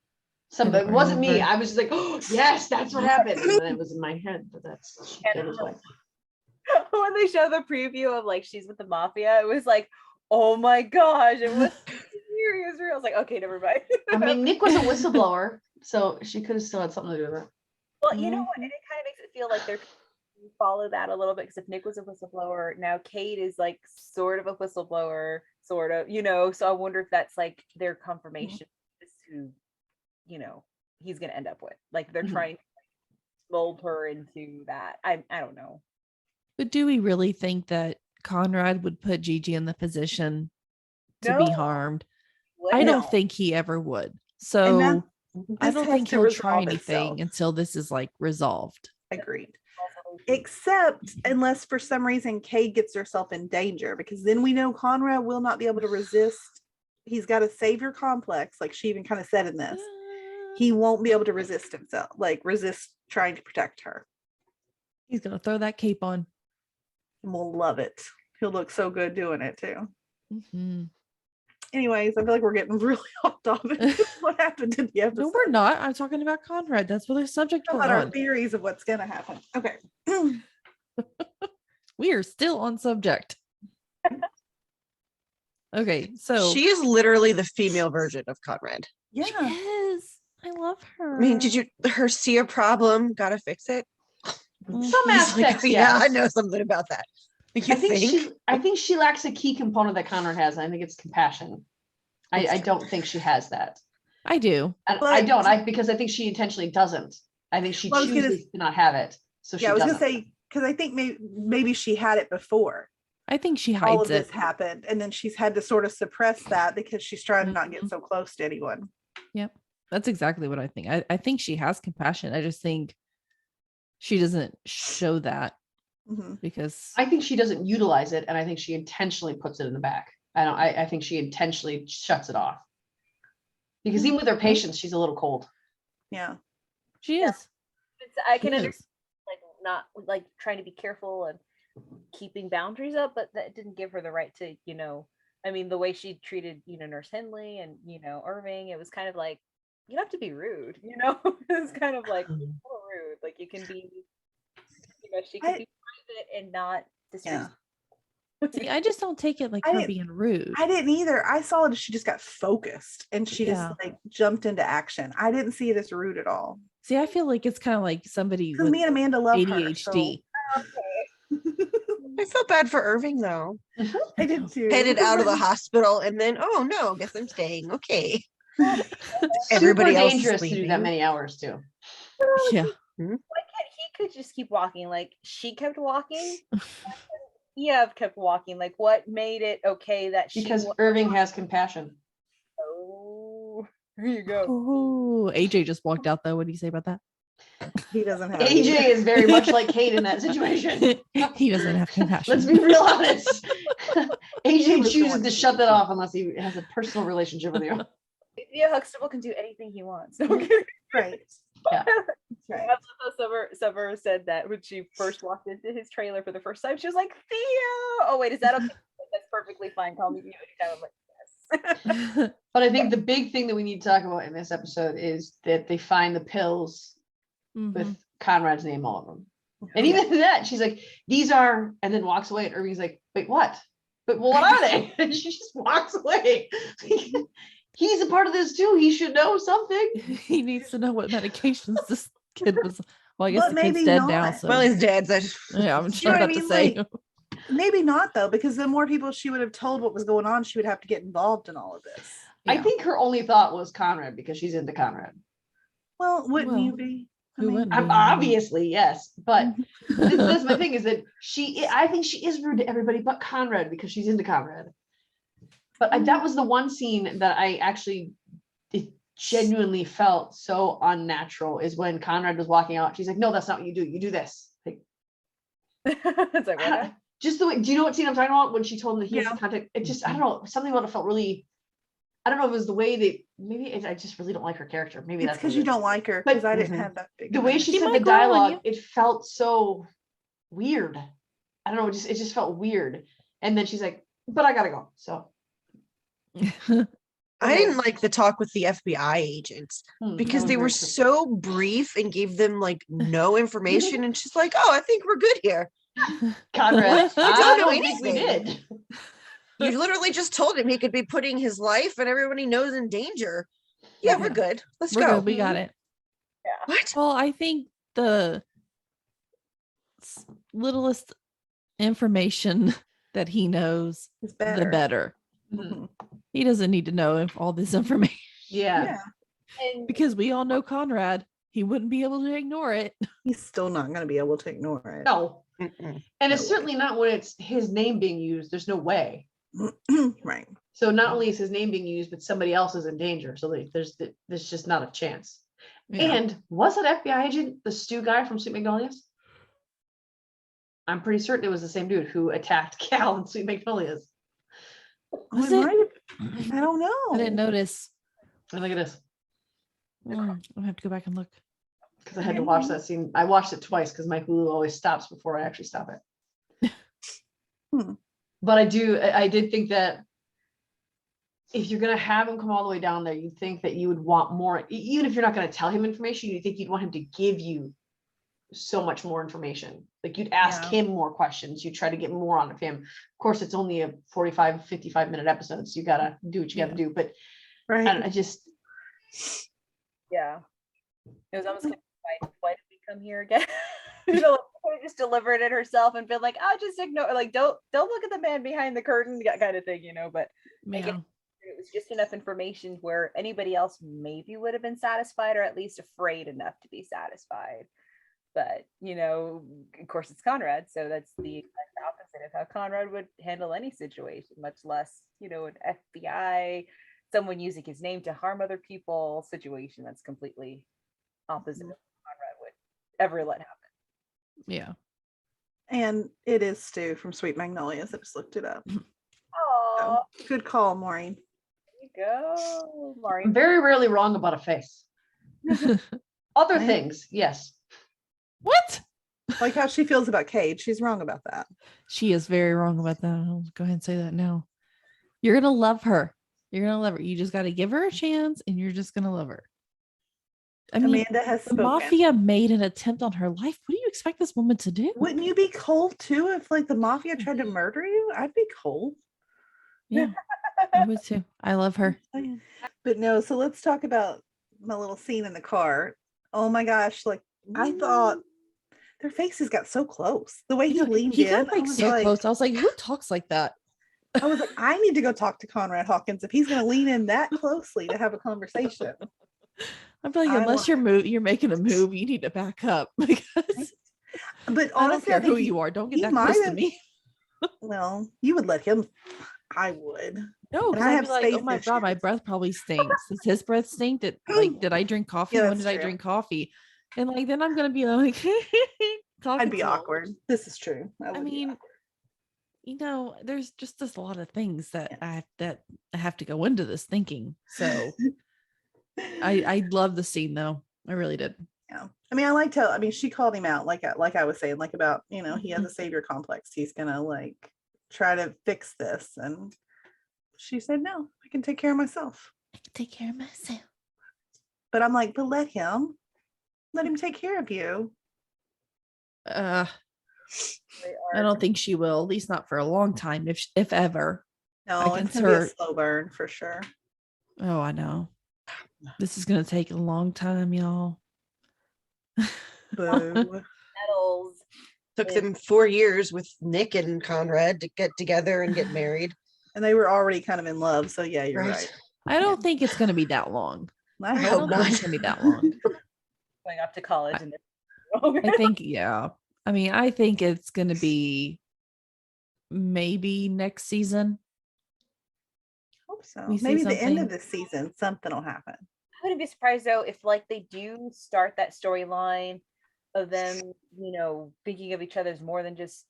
It wasn't me. remember. I was just like, oh, yes, that's what happened. And then it was in my head, but that's that was like, When they show the preview of like she's with the mafia, it was like, oh my gosh, it was serious. I was like, okay, never mind. I mean, Nick was a whistleblower, so she could have still had something to do with it. Well, you know what? And it kind of makes it feel like they're follow that a little bit, because if Nick was a whistleblower, now Kate is like sort of a whistleblower, sort of, so I wonder if that's like their confirmation as to, he's gonna end up with. Like they're trying to mold her into that. I don't know. But do we really think that Conrad would put Gigi in the position to be No. harmed? What? I No. don't think he ever would. And So that- I this don't has think to he'll try resolve anything itself. until this is like resolved. Agreed. Except unless for some reason Kay gets herself in danger, because then we know Conrad will not be able to resist. He's got a savior complex, like she even kind of said in this. He won't be able to resist himself, like resist trying to protect her. He's gonna throw that cape on. And we'll love it. He'll look so good doing it too. Mhm. Anyways, I feel like we're getting really off topic. What happened in the episode? No, we're not. I'm talking about Conrad. That's what the subject How we're about our on. theories of what's gonna happen? Okay. We are still on subject. Okay, so She is literally the female version of Conrad. Yeah. yes, I love her. I mean, did you see a problem? Gotta fix it. Some He's like, aspects, yeah, I yes. know something about that. Like, you I think she lacks a key component that Conrad has. And I think it's compassion. I don't think she has that. I do. And But- I don't. Because I think she intentionally doesn't. I think she Well, I was gonna- chooses to not have it. So she Yeah, I was doesn't. gonna say, because I think maybe she had it before I think she all hides of this it. happened, and then she's had to sort of suppress that because she's trying to not Mhm. get so close to anyone. That's exactly what I think. I think she has compassion. I just think she doesn't show that Mhm. because I think she doesn't utilize it, and I think she intentionally puts it in the back. I think she intentionally shuts it off. Because even with her patience, she's a little cold. Yeah. she Yeah. is. I can She understand is. like not like trying to be careful and keeping boundaries up, but that didn't give her the right to, I mean, the way she treated, Nurse Henley and, Irving, it was kind of like, you don't have to be rude, It's kind of like, it's a little rude. Like you can be, she can be private and not disrespectful. See, I just don't take it like I her didn't- being rude. I didn't either. I saw it as she just got focused and she Yeah. just like jumped into action. I didn't see it as rude at all. See, I feel like it's kind of like somebody Because with me and Amanda love ADHD. her. I felt bad for Irving though. So I did too. Headed out of the hospital and then, oh no, guess I'm staying. Okay. Super Everybody else is dangerous to do that leaving. many hours too. Yeah. Why can't he could just keep walking. Like she kept walking. Yeah, kept walking. Like what made it okay that Because Irving has compassion. Oh, there you go. Oh, AJ just walked out though. What do you say about that? He doesn't have AJ any. is very much like Kate in that situation. He doesn't have compassion. Let's be real honest. AJ was the chooses one to who shut did that it. off unless he has a personal relationship with you. Yeah, Huxtable can do anything he wants. Okay. Right. Yeah. That's right. That's what Summer said that when she first walked into his trailer for the first time, she was like, Theo. Oh wait, is that okay? That's perfectly fine. Call me Theo anytime. I'm like, yes. But I think the big thing that we need to talk about in this episode is that they find the pills with Conrad's name all of them. And even that, she's like, these are, and then walks away. And Irving's like, wait, what? But well, what are they? And she just walks away. He's a part of this too. He should know something. He needs to know what medications this kid was. Well, I guess But the kid's maybe dead not. now. So Well, he's dead. So yeah, I'm You know just what I about to mean? say. Like, maybe not though, because the more people she would have told what was going on, she would have to get involved in all of this. I Yeah. think her only thought was Conrad because she's into Conrad. Well, wouldn't you Well, be? who wouldn't I'm be? obviously, yes, but that's my thing is that I think she is rude to everybody but Conrad because she's into Conrad. But that was the one scene that I actually genuinely felt so unnatural is when Conrad was walking out. She's like, no, that's not what you do. You do this. Like, It's like, what? just the way, do you know what scene I'm talking about? When she told him that he has Yeah. the contact, it just, I don't know, something about it felt really, I don't know if it was the way that, maybe I just really don't like her character. Maybe It's that's because what it you is. don't like her, But- because I didn't have that big. The way of a- she She said the might grow on dialogue, you. it felt so weird. I don't know, it just felt weird. And then she's like, but I gotta go. So I didn't like the talk with the FBI agents because that they were was very so brief and gave them like no information. And she's like, "Oh, I think we're good here." Conrad, You I don't know don't think we anything. did. You literally just told him he could be putting his life and everybody knows in danger. Yeah, we're good. Let's We're go. good. We got it. What? Well, I think the littlest information that he knows, It's better. the better. Mhm. He doesn't need to know all this information Yeah. Yeah. And because we all know Conrad. He wouldn't be able to ignore it. He's still not going to be able to ignore it. No. Mm-mm. And it's No way. certainly not when it's his name being used. There's no way. Right. So not only is his name being used, but somebody else is in danger. So there's just not a chance. Yeah. And was that FBI agent the stew guy from Sweet Magnolias? I'm pretty certain it was the same dude who attacked Cal in Sweet Magnolias. Was Oh, it? might have- I don't know. I didn't notice. And look at this. I'll have to go back and look. Because I had to watch that scene. I watched it twice because my Hulu always stops before I actually stop it. But I did think that if you're gonna have him come all the way down there, you think that you would want more, even if you're not gonna tell him information, you think you'd want him to give you so much more information. Like you'd ask Yeah. him more questions, you try to get more out of him. Of course, it's only a 45, 55-minute episode, so you gotta do what you gotta do. But Right. I just yeah, it was almost kind of like, why did we come here again? You know, could have just delivered it herself and been like, oh, just ignore, like, don't look at the man behind the curtain, that kind of thing, you know. But Yeah. it was just enough information where anybody else maybe would have been satisfied or at least afraid enough to be satisfied. But, you know, of course it's Conrad, so that's the exact opposite of how Conrad would handle any situation, much less, you know, an FBI, someone using his name to harm other people situation. That's completely opposite of what Conrad would ever let happen. Yeah. And it is Stu from Sweet Magnolias. I just looked it up. Oh, Good call, Maureen. there you go, I'm Maureen. very rarely wrong about a face. Other Right. things, yes. What? Like how she feels about Cade. She's wrong about that. She is very wrong about that. I'll go ahead and say that now. You're gonna love her. You're gonna love her. You just got to give her a chance, and you're just gonna love her. I mean, Amanda has the spoken. mafia made an attempt on her life. What do you expect this woman to do? Wouldn't you be cold too if like the mafia tried to murder you? I'd be cold. Yeah, I would too. I love her. But no, so let's talk about my little scene in the car. Oh my gosh, like I thought their faces got so close. The way he leaned He in, got like so close. I was like, who talks like that? I was like, I need to go talk to Conrad Hawkins if he's going to lean in that closely to have a conversation. I'm like, unless you're making a move, you need to back up because But I don't honestly, care who you are. Don't get that close to me. Well, you would let him. I would. No, And because I I'd have be like, oh space my God, my issues. breath probably stinks. Does his breath stink? Did I drink coffee? Yeah, When that's did I true. drink coffee? And like, then I'm going to be like, talking I'd be to him. awkward. This is true. I mean, there's just a lot of things that I have to go into this thinking. So I love the scene though. I really did. Yeah. I mean, I liked how, I mean, she called him out, like I was saying, like about, he has a savior complex. He's gonna like try to fix this. And she said, no, I can take care of myself. I can take care of myself. But I'm like, but let him take care of you. I don't think she will, at least not for a long time, if ever. No, it's gonna be a slow burn for sure. Oh, I know. This is gonna take a long time, y'all. Boo. Medals. Took them 4 years with Nick and Conrad to get together and get married. And they were already kind of in love. So yeah, you're right. I don't think it's gonna be that long. I I don't think it's gonna be that long. Going off to college and I think, yeah. I mean, I think it's gonna be maybe next season. Hope so. We see Maybe the end something. of the season, something will happen. I wouldn't be surprised though if like they do start that storyline of them, thinking of each other as more than just,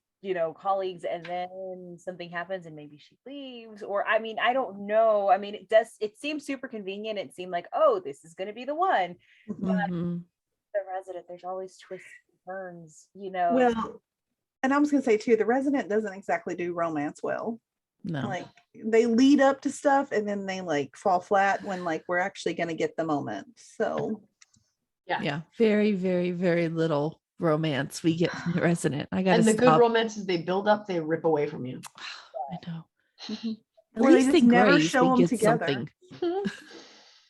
colleagues, and then something happens and maybe she leaves, or I mean, I don't know. I mean, it seems super convenient. It seemed like, oh, this is going to be the one. But Mhm. the Resident, there's always twists and turns, Well, and I was gonna say too, the Resident doesn't exactly do romance well. No. Like they lead up to stuff and then they like fall flat when like we're actually gonna get the moment. So Yeah. Very, very, very little romance we get from the Resident. I gotta And the stop. good romances they build up, they rip away from you. I know. Mhm. At Or they least just in never Grace, show we them get together. something.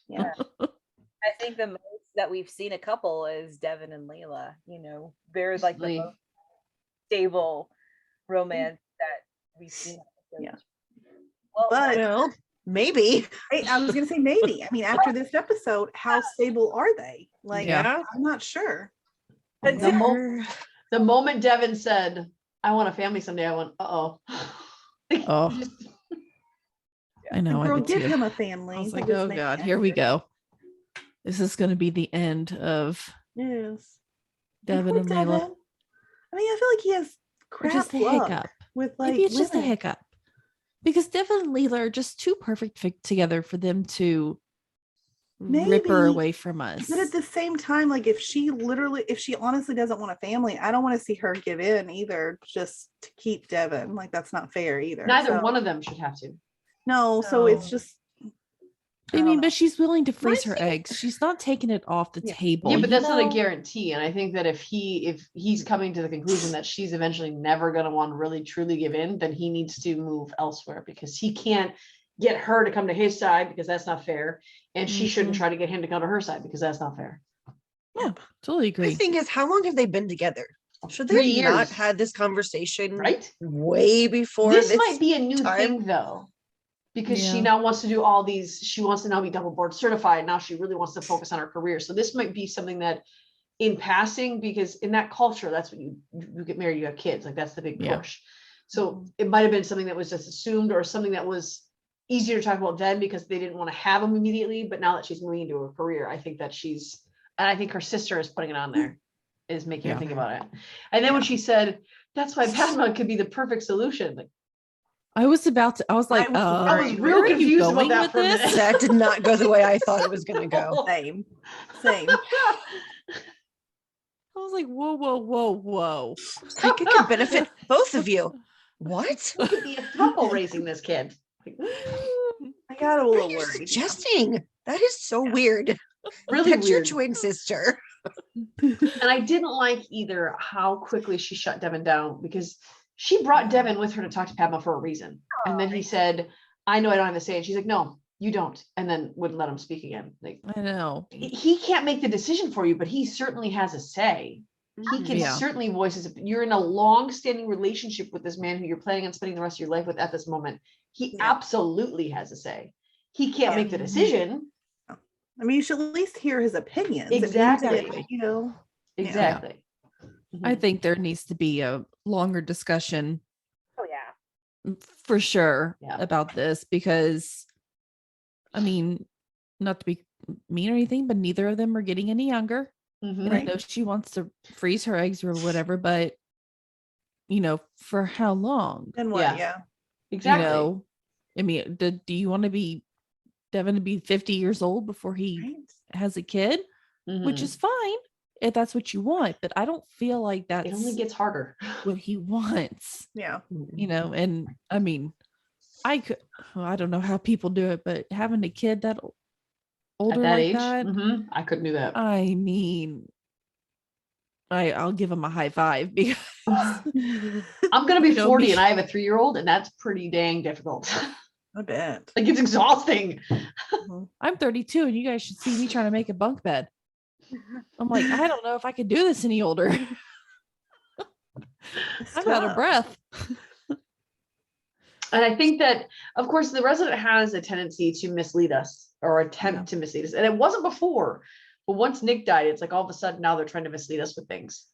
Yeah. I think the most that we've seen a couple is Devin and Layla. They're like the most stable romance that we've seen. Yeah. Well, But Maybe. I was gonna say maybe. I mean, after this episode, how stable are they? Like, Yeah. I'm not sure. The moment Devin said, I want a family someday, I went, uh-oh. Oh, I know. I Girl, did give too. him a family. I was for like, this oh man. God, here we go. This is going to be the end of Yes. Devin and Poor Layla. Devin. I mean, I feel like he has Or crap just a luck hiccup. with like Maybe it's just a women. hiccup. Because Devin and Layla are just too perfect fit together for them to rip her Maybe. away from us. But at the same time, like if she honestly doesn't want a family, I don't want to see her give in either just to keep Devin. Like that's not fair either. Neither one of them should have to. No, so it's just I mean, but she's willing to freeze her Might eggs. She's not taking it off the Yeah. table. Yeah, but that's not a know? guarantee. And I think that if he's coming to the conclusion that she's eventually never going to want to really truly give in, then he needs to move elsewhere because he can't get her to come to his side because that's not fair. And she shouldn't try to get him to come to her side because that's not fair. Yeah, totally agree. The thing is, how long have they been together? Should 3 they have not years. had this conversation Right? way before This might be a new time? thing though. Because she Yeah. now wants to do all these, she wants to now be double board certified. Now she really wants to focus on her career. So this might be something that in passing, because in that culture, that's what you get married, you have kids, like that's the big Yeah. push. So it might have been something that was just assumed or something that was easier to talk about then because they didn't want to have them immediately. But now that she's moving into her career, I think that and I think her sister is putting it on there, is making her think about it. And then when she said, that's why Padma could be the perfect solution. Like, I was like, I was where real are you confused about going that with for a minute. this? That did not go the way I thought it was going to go. same. I was like, whoa. Like it could benefit both of you. What? we could be a couple raising this kid. Like, I got a What little are you worried. suggesting? That is so weird. really That's your weird. twin sister. And I didn't like either how quickly she shut Devin down because she brought Devin with her to talk to Padma for a reason. And then he said, I know I don't have to say it. She's like, no, you don't. And then wouldn't let him speak again. Like I know. he can't make the decision for you, but he certainly has a say. He can Yeah. certainly voice his, you're in a long-standing relationship with this man who you're planning on spending the rest of your life with at this moment. He Yeah. absolutely has a say. He can't Yeah. make the decision, I mean, you should at least hear his opinions. Exactly. Even if, you know. Exactly. I think there needs to be a longer discussion Oh yeah. for sure Yeah. about this, because I mean, not to be mean or anything, but neither of them are getting any younger. Mhm. And I know she wants to freeze her eggs or whatever, but you know, for how long? And what? Yeah. Yeah. Exactly. You know, I mean, do you want to be Devin to be 50 years old before he Right. has a kid? Which Mhm. is fine if that's what you want, but I don't feel like that's It only gets harder. what he wants, Yeah. you know. And I mean, I don't know how people do it, but having a kid that older At that like age, that, I couldn't do that. I mean, I'll give him a high five because I'm gonna be you know 40 me. and I have a 3-year-old, and that's pretty dang difficult. I bet. Like, it's exhausting. Mhm. I'm 32 and you guys should see me trying to make a bunk bed. I'm like, I don't know if I could do this any older. It's I'm out of tough. breath. And I think that, of course, the resident has a tendency to mislead us or attempt to mislead us. And it wasn't before, but once Nick died, it's like all of a sudden now they're trying to mislead us with things.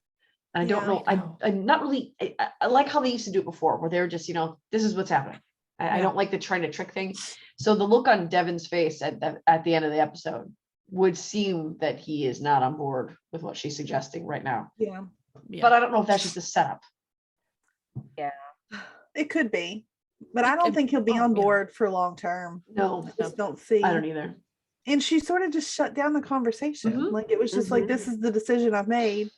And I don't Yeah. know. I'm not really, I like how they used to do it before, where they were just, you know, this is what's happening. I Yeah. don't like the trying to trick thing. So the look on Devin's face at the end of the episode would seem that he is not on board with what she's suggesting right now. Yeah. But I don't know if that's just a setup. It could be. But I don't think he'll be on board for long term. No, I just don't see. I don't either. And she sort of just shut down the conversation. Mhm. Like it was just like, this is the decision I've made.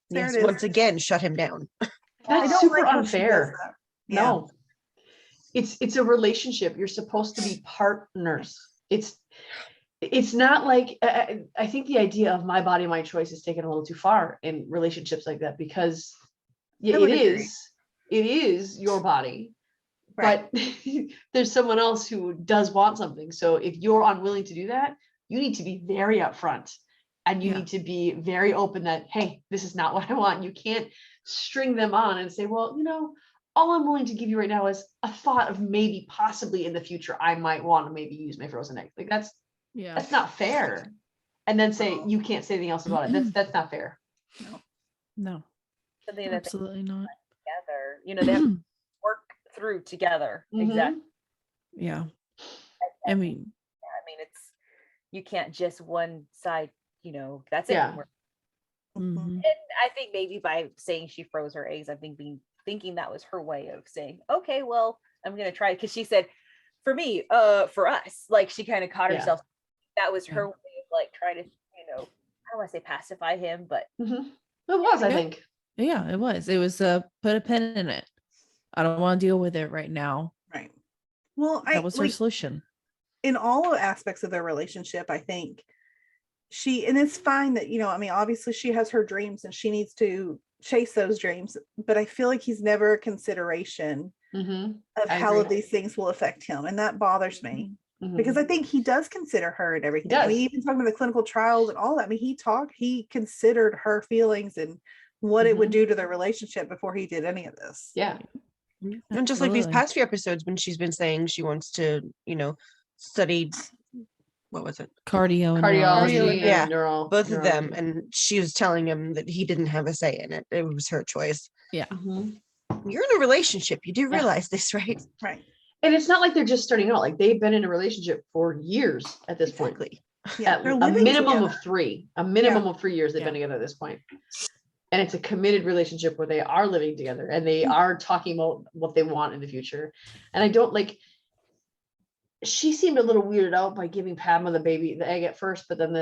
There Yes, it is. once again, shut him down. I That's don't super like how she does unfair. that. Yeah. No, it's a relationship. You're supposed to be partners. It's not like I think the idea of my body, my choice is taken a little too far in relationships like that, because I would it agree. is your body, Right. but there's someone else who does want something. So if you're unwilling to do that, you need to be very upfront, and you need to be very open that, hey, this is not what I want. You can't string them on and say, well, you know, all I'm willing to give you right now is a thought of maybe possibly in the future I might want to maybe use my frozen egg. Like that's not fair. And then say you can't say anything else about it. That's not fair. No, Something that absolutely not. together, you know, they have to work through together. Mhm. Exactly. Yeah. I mean, it's, you can't just one side, you know, that's it. Yeah. mhm. And I think maybe by saying she froze her eggs, I'm thinking that was her way of saying, okay, well, I'm gonna try, because she said, for me, for us, like she kind of caught Yeah. herself. That was her way of like trying to, you know, I don't want to say pacify him, but It was, I Yeah. think. Yeah, it was. It was put a pin in it. I don't want to deal with it right now. Right. Well, That was her solution. In all aspects of their relationship, I think and it's fine that, you know, I mean, obviously she has her dreams and she needs to chase those dreams, but I feel like he's never a consideration of I how agree. these things will affect him. And that bothers me Mhm. because I think he does consider her and everything. does. We even talking about the clinical trials and all that. I mean, he considered her feelings and what it would do to their relationship before he did any of this. Yeah. And just like these Absolutely. past few episodes when she's been saying she wants to, you know, study, what was it? Cardio and Cardiology neurology. and Yeah, neural. Both of them. neurology. And she was telling him that he didn't have a say in it. It was her choice. Yeah. Mhm. You're in a relationship. You do Yeah. realize this, right? Right. And it's not like they're just starting out. Like they've been in a relationship for years at this point. Exactly. Yeah. At They're a living minimum together. of 3. A minimum of 3 years they've Yeah. been together at this point. And it's a committed relationship where they are living together and they are talking about what they want in the future. And I don't like, she seemed a little weirded out by giving Padma the egg at first, but then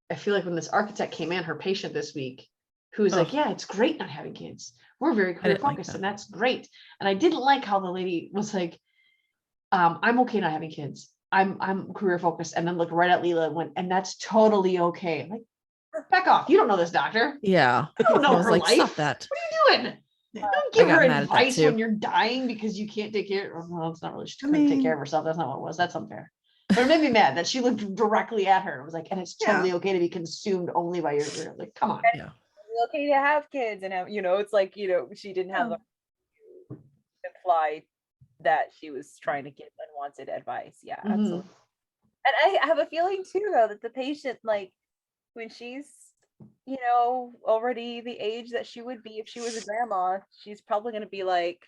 I feel like when this architect came in, her patient this week, who's like, yeah, it's great not having kids. We're very career didn't like focused that. and that's great. And I didn't like how the lady was like, I'm okay not having kids. I'm career focused. And then looked right at Leela and went, and that's totally okay. I'm like, back off. You don't know this doctor. Yeah. You don't know I was her like, life. stop that. What are you doing? Yeah. Don't give I got her mad at that advice too. when you're dying because you can't take care. Well, it's not really. She I couldn't take mean- care of herself. That's not what it was. That's unfair. But it made me mad that she looked directly at her and was like, and it's totally okay to be consumed only by your career. Like, come on. Yeah. it's okay to have kids and have, you know, it's like, you know, she didn't have imply that she was trying to give unwanted advice. Yeah, Mhm. absolutely. And I have a feeling too, though, that the patient, like, when she's, already the age that she would be if she was a grandma, she's probably going to be like,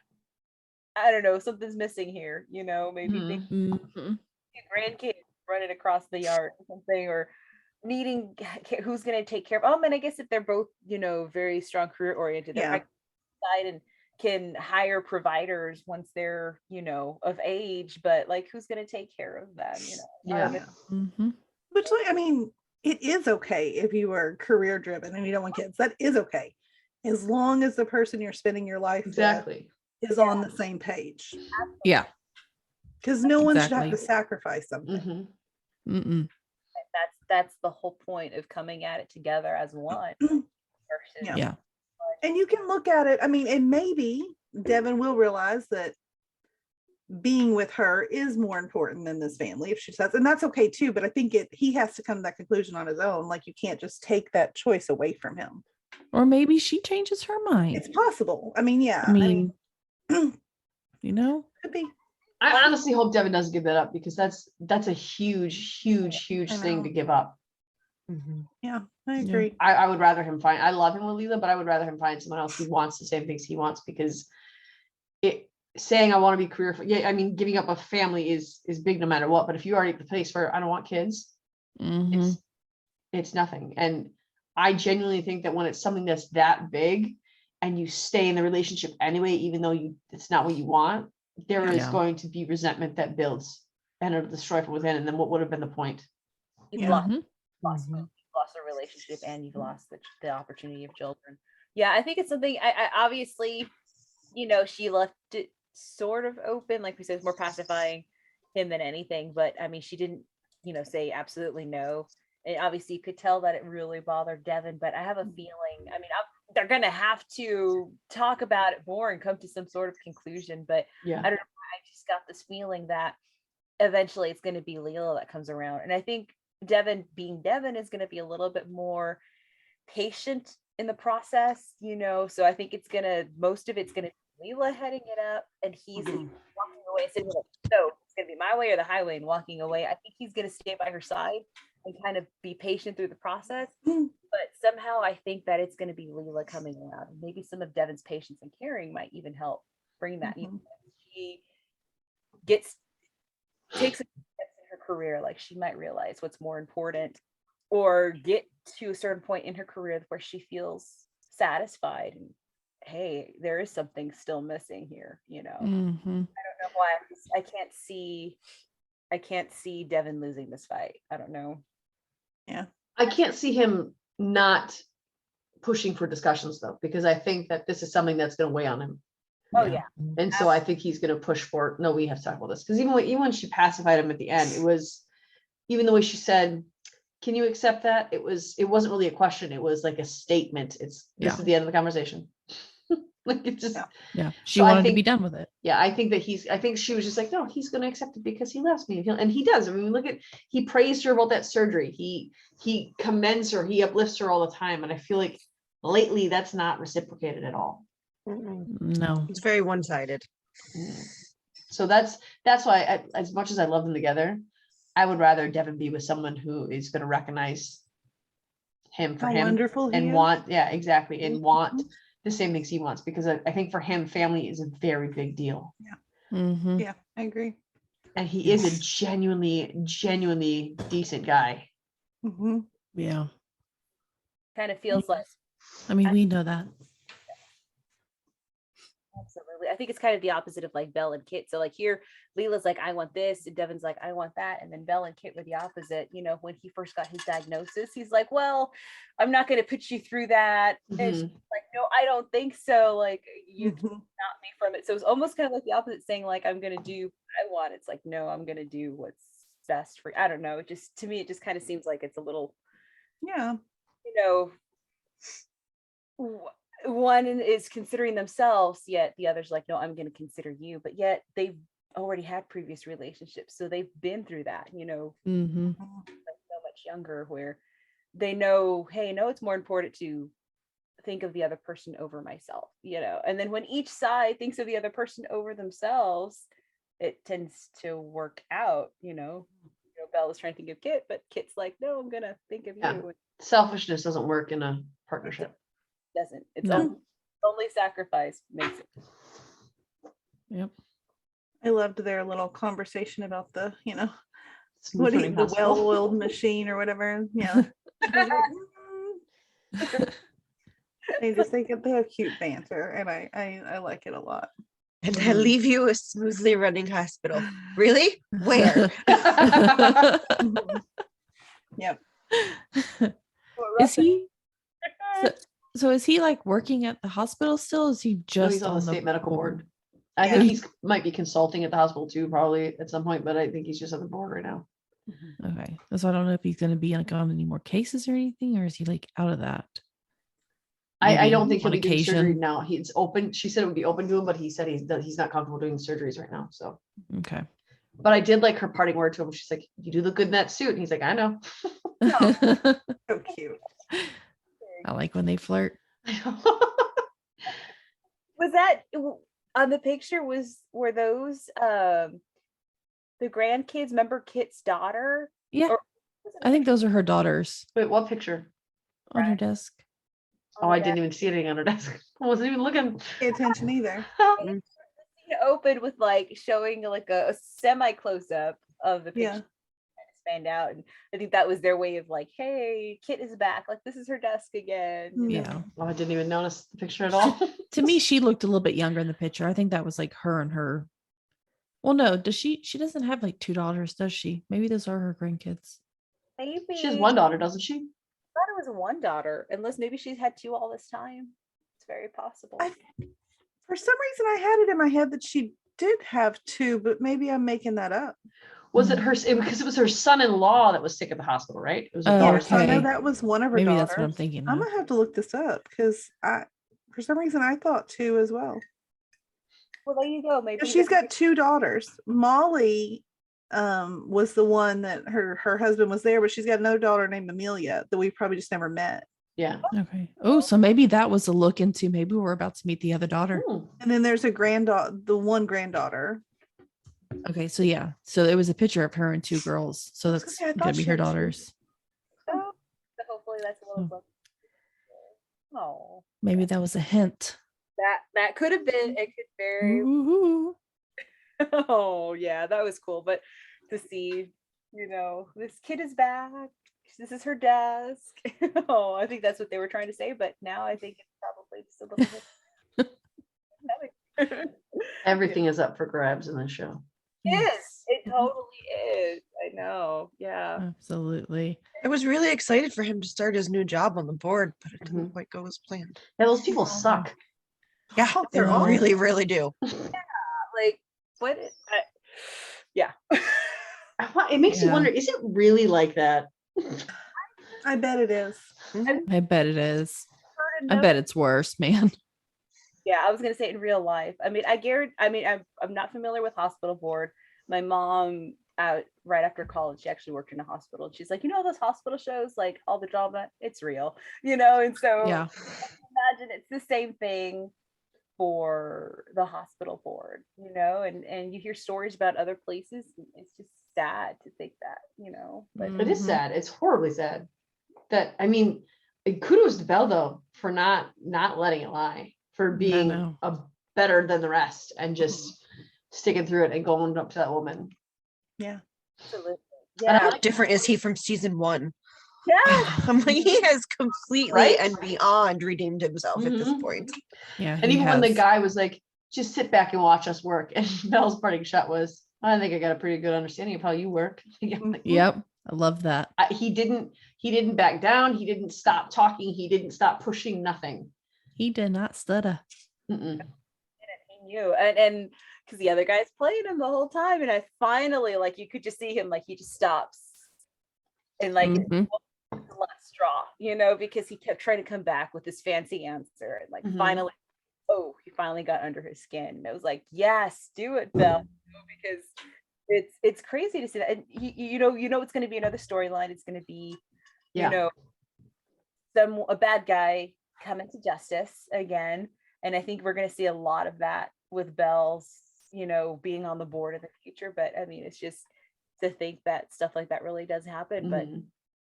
I don't know, something's missing here, maybe think grandkids running across the yard or something, or needing who's going to take care of. And I guess if they're both, very strong career oriented, they're side and can hire providers once they're, of age, but like, who's going to take care of them, Which, like, I mean, it is okay if you are career driven and you don't want kids. That is okay, as long as the person you're spending your life with is on the same page. Yeah, because no one should have to sacrifice something. That's the whole point of coming at it together as one. And you can look at it, I mean, and maybe Devin will realize that being with her is more important than this family, if she says, and that's okay too, but I think he has to come to that conclusion on his own. Like, you can't just take that choice away from him. Or maybe she changes her mind. It's possible. I mean, could be. I honestly hope Devin doesn't give that up, because that's a huge thing to give up. Yeah, I agree. I would rather him find, I love him with Leela, but I would rather him find someone else who wants the same things he wants, because saying I want to be giving up a family is big no matter what, but if you already at the place where I don't want kids, it's nothing. And I genuinely think that when it's something that's that big and you stay in the relationship anyway, even though it's not what you want, there is going to be resentment that builds and it'll destroy from within. And then what would have been the point? You've lost a relationship, and you've lost the opportunity of children. Yeah, I think it's something I obviously, she left it sort of open, like we said, it's more pacifying him than anything, but I mean, she didn't say absolutely no. And obviously you could tell that it really bothered Devin, but I have a feeling, I mean, they're gonna have to talk about it more and come to some sort of conclusion, but I don't know, I just got this feeling that eventually it's going to be Leela that comes around, and I think Devin, being Devin, is going to be a little bit more patient in the process, so I think most of it's gonna be Leela heading it up, and he's walking away, saying, so it's gonna be my way or the highway, and walking away. I think he's gonna stay by her side and kind of be patient through the process, but somehow I think that it's gonna be Leela coming around, and maybe some of Devin's patience and caring might even help bring that. She takes a steps in her career, like she might realize what's more important, or get to a certain point in her career where she feels satisfied and, hey, there is something still missing here, I don't know why I can't see Devin losing this fight. I don't know. I can't see him not pushing for discussions, though, because I think that this is something that's going to weigh on him. And so I think he's going to push for, no, we have to talk about this, because even when she pacified him at the end, it was, even the way she said, can you accept that, it wasn't really a question, it was like a statement. This is the end of the conversation. Like, it just she wanted to be done with it. I think she was just like, no, he's going to accept it because he loves me, and he does. I mean, he praised her about that surgery, he commends her, he uplifts her all the time, and I feel like lately that's not reciprocated at all. No, it's very one-sided. So that's why, as much as I love them together, I would rather Devin be with someone who is going to recognize him for him, wonderful and want want the same things he wants, because I think for him, family is a very big deal. Yeah, I agree. And he is a genuinely decent guy. Yeah, kind of feels like, I mean, we know that. Absolutely. I think it's kind of the opposite of like Belle and Kit. So like here, Leela's like, I want this, and Devin's like, I want that. And then Belle and Kit were the opposite. When he first got his diagnosis, he's like, well, I'm not going to put you through that. And she's like, no, I don't think so. Like, you can stop me from it. So it's almost kind of like the opposite, saying like, I'm going to do what I want. It's like, no, I'm going to do what's best for you. I don't know. It just, to me, it just kind of seems like it's a little, one is considering themselves, yet the other's like, no, I'm going to consider you, but yet they've already had previous relationships, so they've been through that, like so much younger, where they know, hey, no, it's more important to think of the other person over myself, and then when each side thinks of the other person over themselves, it tends to work out. Belle was trying to think of Kit, but Kit's like, no, I'm gonna think of Yeah. you. It Selfishness doesn't work in a partnership. doesn't. It's No. only sacrifice makes it. Yep. I loved their little conversation about the, Smooth what running the hospital. well-oiled machine or whatever. Yeah. They have cute banter, and I like it a lot. And I leave you a smoothly running hospital. Really? Where? Yep. Is he so is he like working at the hospisptal still? Is he No, just he's on the state medical board. I Yeah. think he's might be consulting at the hospital too, probably at some point, but I think he's just on the board right now. Okay. So I don't know if he's gonna be like on any more cases or anything, or is he like out of that? I Maybe don't think he'll on be doing surgery occasion. now. He's open. She said it would be open to him, but he said he's not comfortable doing surgeries right now. So, Okay. but I did like her parting word to him. She's like, "You do look good in that suit," and he's like, "I know." So cute. I like when they flirt. Was that on the picture? Were those the grandkids? Remember Kit's daughter? Yeah. Or- I think those are her daughters Wait, what picture? on her desk. Oh, I didn't even see anything on her desk. I wasn't even looking. Pay attention either. It opened with like showing like a semi close up of the picture. Yeah. Spanned out, and I think that was their way of like, hey, Kit is back, like this is her desk again. Yeah. Oh, I didn't even notice the picture at all. To me, she looked a little bit younger in the picture. I think that was like her and her. Well, no, does she doesn't have like 2 daughters, does she? Maybe those are her grandkids. Maybe She has one daughter, doesn't she? I thought it was one daughter, unless maybe she's had 2 all this time. It's very possible. For some reason, I had it in my head that she did have 2, but maybe I'm making that up. Was it her? Because it was her son-in-law that was sick at the hospital, right? It was her Oh, daughter's So I know okay. that was one of her Maybe daughters. that's what I'm thinking I'm of. gonna have to look this up because for some reason, I thought 2 as well. Well, there you go. Maybe She's got 2 daughters. Molly was the one that her husband was there, but she's got another daughter named Amelia that we probably just never met. Yeah. Okay. Oh, so maybe that was a look into maybe we're about to meet the other daughter. And then there's a the one granddaughter. Okay, so yeah. So it was a picture of her and 2 girls. So that's Okay, I thought gonna be she her had 2. daughters. so hopefully that's a little book. Oh, Maybe that was a hint. that could have been. It could very. Ooh. Oh yeah, that was cool. But to see, this kid is back. This is her desk. Oh, I think that's what they were trying to say. But now I think it's probably just a little bit. Everything is up for grabs in this show. Yes, it totally is. I know. Yeah. Absolutely. I was really excited for him to start his new job on the board, but it didn't quite go as planned. Yeah, those people suck. Yeah, they they're all- really, really do. Like what? Yeah. It makes you Yeah. wonder, is it really like that? I bet it is. I bet it is. I bet it's worse, man. Yeah, I was gonna say in real life. I mean, I'm not familiar with hospital board. My mom, right after college, she actually worked in a hospital. She's like, those hospital shows, like all the drama, it's real, and so Yeah. imagine it's the same thing for the hospital board, and you hear stories about other places. It's just sad to think that, but It is sad. It's horribly sad. That, I mean, kudos to Belle though for not letting it lie, for being know. better than the rest and just sticking through it and going up to that woman. Yeah. absolutely. And Yeah. how different is he from season 1? Yeah. I'm like, he has completely Right? and beyond redeemed himself at this Mhm. point. Yeah. And he even when the has. guy was like, just sit back and watch us work, and Belle's parting shot was, I think I got a pretty good understanding of how you work. I'm like, Yep. I love that. He didn't back down. He didn't stop talking. He didn't stop pushing, nothing. He did not stutter. Mm-mm. He knew, and because the other guys played him the whole time, and I finally, like, you could just see him, like, he just stops and like Mhm. the last straw, because he kept trying to come back with this fancy answer, and like Mhm. finally, he finally got under his skin. And it was like, yes, do it, Belle, because it's crazy to see that. And it's going to be another storyline. It's going to be, Yeah. a bad guy coming to justice again. And I think we're going to see a lot of that with Belle's, being on the board in the future. But I mean, it's just, to think that stuff like that really does happen. But Mhm.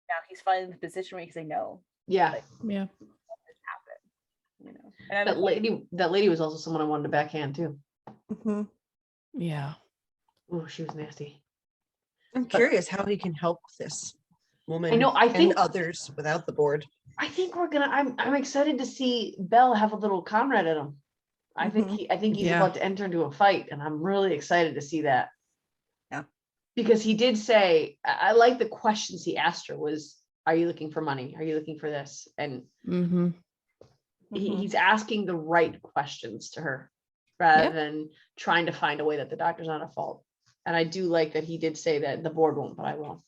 now he's finally in the position where he can say no. Yeah. Yeah. This happened, And I'm That lady was also someone I wanted to backhand too. Mhm. Yeah. Oh, she was nasty. I'm curious how he can help this woman I know, I think- and others without the board. I think we're gonna. I'm excited to see Bell have a little Conrad in him. I think he's Yeah. about to enter into a fight, and I'm really excited to see that. Yeah. Because he did say, I like the questions he asked her was, "Are you looking for money? Are you looking for this?" And Mm-hmm. he's asking the right questions to her, rather than trying to find a way that the doctor's not at fault. And I do like that he did say that the board won't, but I will.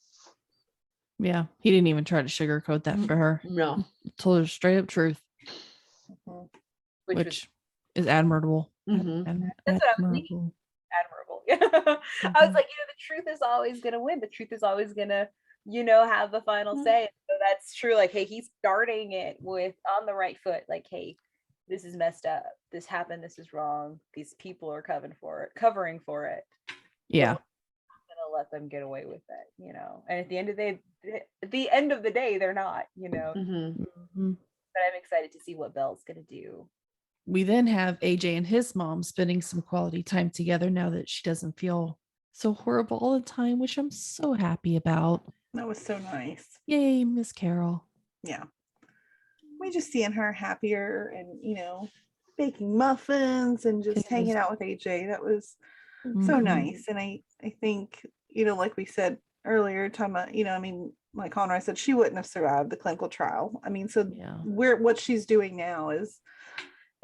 Yeah. He didn't even try to sugarcoat that for her. No. Told her straight up truth, which is admirable. Mhm. That's what I was thinking. Admirable. Yeah. I was like, the truth is always gonna win. The truth is always gonna, have the final say. So that's true. Like, hey, he's starting it with on the right foot. Like, hey, this is messed up. This happened. This is wrong. These people are covering for it. Yeah. Gonna let them get away with it, And at the end of the day, they're not, Mhm. Mhm. But I'm excited to see what Belle's gonna do. We then have AJ and his mom spending some quality time together now that she doesn't feel so horrible all the time, which I'm so happy about. That was so nice. Yay, Miss Carol. Yeah. We just seeing her happier and, baking muffins and just hanging out with AJ. That was so Mhm. nice. And I think, like we said earlier, talking about, like Conrad said, she wouldn't have survived the clinical trial. I mean, so Yeah. what she's doing now is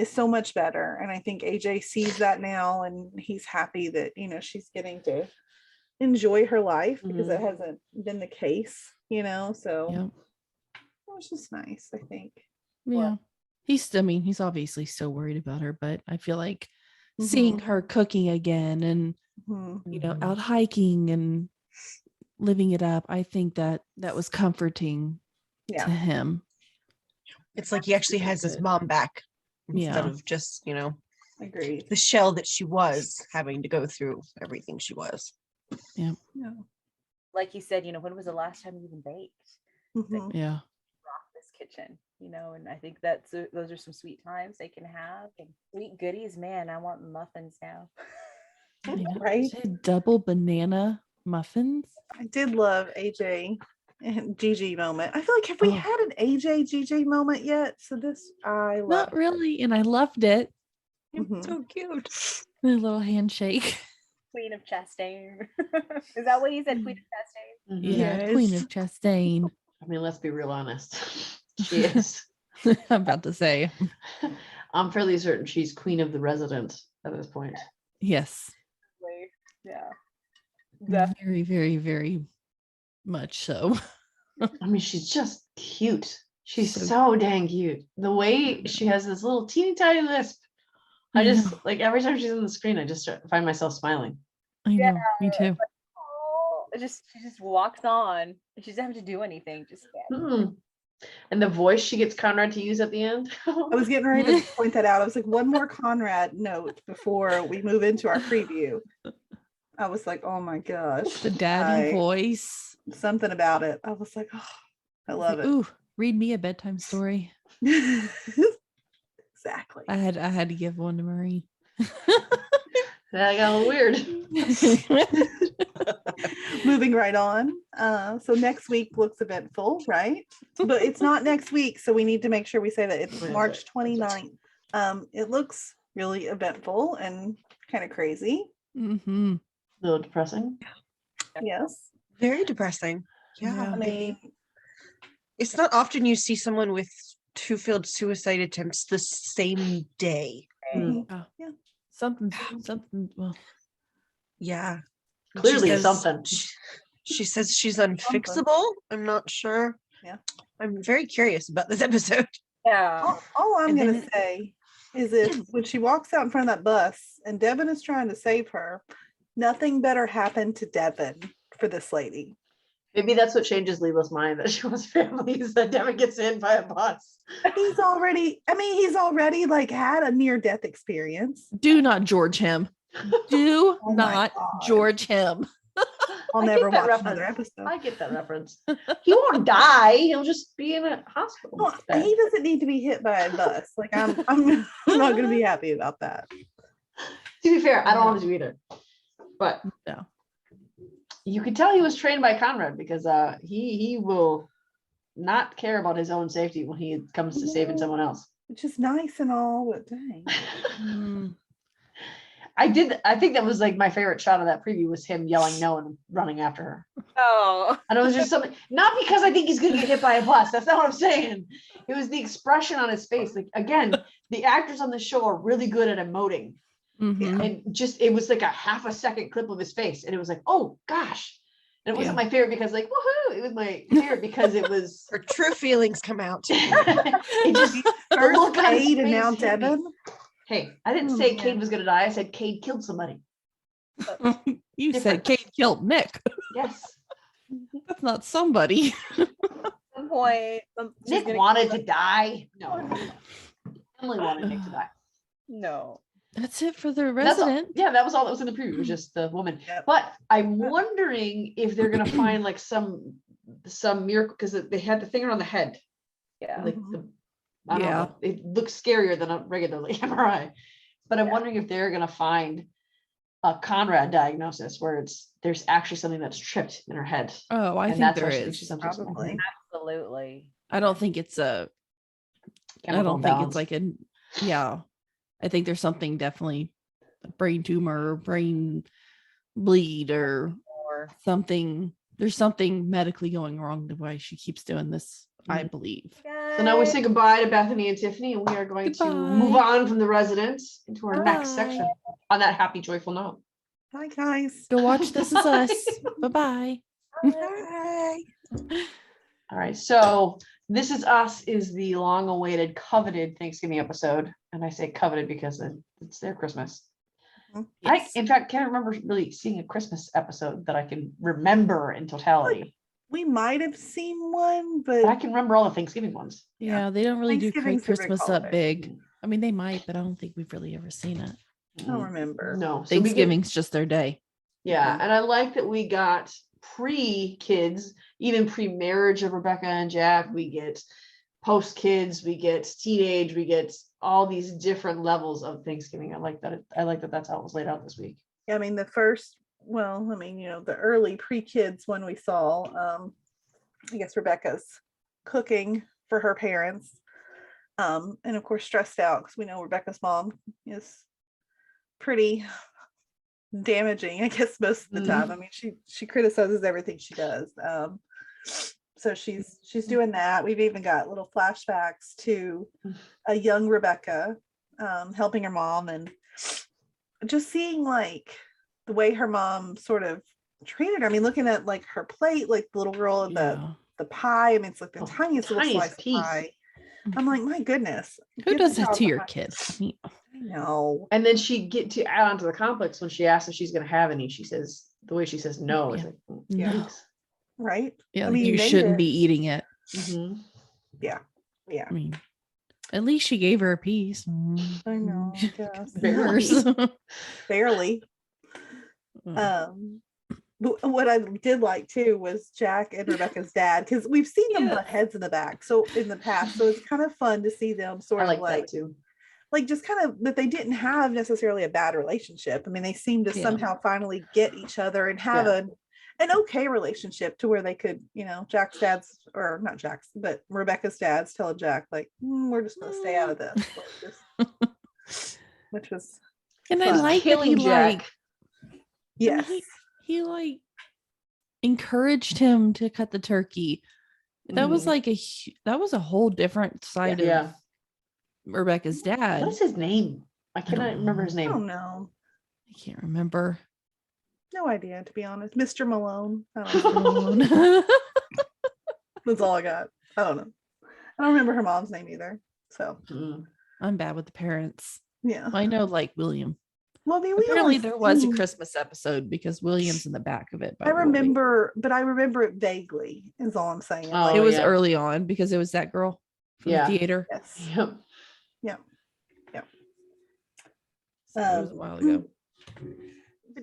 so much better. And I think AJ sees that now and he's happy that, she's getting to enjoy her life because it hasn't been the case, so Yeah. it was just nice, I think. Yeah. He's obviously still worried about her, but I feel like seeing her cooking again and, out hiking and living it up, I think that was comforting to him. It's like he actually has his mom back instead of just, Agreed. the shell that she was having to go through everything she was. Yeah. Like you said, when was the last time you even baked? Yeah. Rock this kitchen, and I think those are some sweet times they can have and sweet goodies. Man, I want muffins now. I know. Right? Double banana muffins. I did love AJ and Gigi moment. I feel like have we had an AJ Gigi moment yet? So this I love. Not really, and I loved it. So cute. The little handshake. Queen of Chastain. Is that what he said? Queen of Chastain? Yeah, Queen of Chastain. I mean, let's be real honest. She is. I'm about to say. I'm fairly certain she's queen of the resident at this point. Yes. Yeah. Very, very, very much so. I mean, she's just cute. She's so dang cute. The way she has this little teeny tiny lisp. I just like every time she's on the screen, I just find myself smiling. I know, me too. Like, she just walks on. She doesn't have to do anything. Just And the voice she gets Conrad to use at the end. I was getting ready to point that out. I was like, one more Conrad note before we move into our preview. I was like, oh my gosh. The daddy voice. Something about it. I was like, oh, I love it. Ooh, read me a bedtime story. Exactly. I had to give one to Marie. That got a little weird. Moving right on. So next week looks eventful, right? But it's not next week, so we need to make sure we say that it's March 29th. It looks really eventful and kind of crazy. Mm-hmm. A little depressing. Yes. Very depressing. Yeah. I mean, it's not often you see someone with 2 failed suicide attempts the same day. yeah. Something. Well, yeah. Clearly She says- something. She says she's unfixable. I'm not sure. Yeah. I'm very curious about this episode. Yeah. All I'm And going then- to say is if when she walks out in front of that bus and Devin is trying to save her, nothing better happened to Devin for this lady. Maybe that's what changes Lila's mind, that she wants families that Devin gets in by a bus. He's already like had a near death experience. do not George him. Do Oh my not God. George him. I'll I get never that watch reference. another episode. I get that reference. He won't die. He'll just be in a hospital. Well, instead. he doesn't need to be hit by a bus. Like I'm not gonna be happy about that. To be fair, I don't want to do either. But No. you could tell he was trained by Conrad because he will not care about his own safety when he comes to saving someone else. Which is nice and all, but dang. Mm. I think that was like my favorite shot of that preview was him yelling no and running after her. Oh. And it was just something, not because I think he's gonna get hit by a bus. That's not what I'm saying. It was the expression on his face. Like again, the actors on the show are really good at emoting. Mhm. And just it was like a half a second clip of his face. And it was like, oh gosh. And it wasn't my favorite because like, woohoo. It was my favorite because it was Her true feelings come out. it just the look on his Cade and face now hit me. Devin. Hey, I didn't Oh, say man. Cade was gonna die. I said Cade killed somebody. You Different. said Kate killed Nick. Yes. That's not somebody. At some point, she's Nick gonna wanted kill to die. No. Emily wanted Nick to die. No. That's it for the That's all- resident. yeah, that was all that was in the preview. It was just the woman. Yep. But I'm wondering if they're gonna find like some miracle because they had the finger on the head. Yeah. Like the, I don't Yeah. know. It looks scarier than a regular MRI. But I'm wondering if they're gonna find a Conrad diagnosis where there's actually something that's tripped in her head. Oh, I And think that's there why she thinks is. she's something small. Probably. Absolutely. I don't think it's a. I Chemical don't think imbalance. it's like a. Yeah, I think there's something definitely, a brain tumor, or brain bleed, or Or something. There's something medically going wrong the way she keeps doing this. I believe. So now we say goodbye to Bethany and Tiffany, and we are going to move Goodbye. on from the residents into our next Bye. section on that happy, joyful note. Hi guys. Go watch This Is Us. Bye-bye. Bye. All right, so This Is Us is the long-awaited, coveted Thanksgiving episode, and I say coveted because it's their Christmas. I, in fact, can't remember really seeing a Christmas episode that I can remember in totality. We might have seen one, But I but can remember all the Thanksgiving ones. Yeah, they don't really do Thanksgiving's a big Christmas up holiday. big. I mean, they might, but I don't think we've really ever seen it. I don't remember. No, so we get- Thanksgiving's just their day. yeah, and I like that we got pre-kids, even pre-marriage of Rebecca and Jack. We get post-kids, we get teenage, we get all these different levels of Thanksgiving. I like that. I like that that's how it was laid out this week. Yeah, I mean the first, well, I mean, the early pre-kids one we saw, I guess Rebecca's cooking for her parents. And of course stressed out because we know Rebecca's mom is pretty damaging, I guess, most of the time. I mean, she criticizes everything she does. So she's doing that. We've even got little flashbacks to a young Rebecca helping her mom, and just seeing like the way her mom sort of treated her. I mean, looking at like her plate, like the little girl and the pie. I mean, it's like the tiniest little slice of pie. I'm like, my goodness. Who Give does the that child to a your pie. kids? I mean, I know. And then she get to add on to the complex when she asks if she's going to have any. She says the way she says no. It's Yeah. like, No. thanks. Right? Yeah, I like, mean, you made shouldn't it. be eating it. Mhm. Yeah. I mean, at least she gave her a piece. Mm. I know, I guess. Barely. Yours. Barely. But what I did like too was Jack and Rebecca's dad, because we've seen them butt heads in the back so in the past, so it's kind of fun to see them sort I of like like that too. just kind of that they didn't have necessarily a bad relationship. I mean, they seem to Yeah. somehow finally get each other and have Yeah. an okay relationship to where they could, Jack's dad's, or not Jack's, but Rebecca's dad's telling Jack like, we're just gonna stay out of this, like, which was And I fun. like that Killing he Jack. yes, he like encouraged him to cut the turkey. That was Mhm. like that was a whole different side Yeah. of Rebecca's dad. What is his name? I cannot don't remember know. his I don't name. know, I can't remember. no idea, to be honest. Mr. Malone, I don't know. That's all I got. I don't know. I don't remember her mom's name either, so Mm. I'm bad with the parents. yeah. I know like William. Well, I mean, we Apparently only there was a seen- Christmas episode because William's in the back of it. by I Roy. remember, but I remember it vaguely, is all I'm saying. Oh, It was yeah. early on because it was that girl from Yeah. the theater. Yes. Yep. So it was a while ago.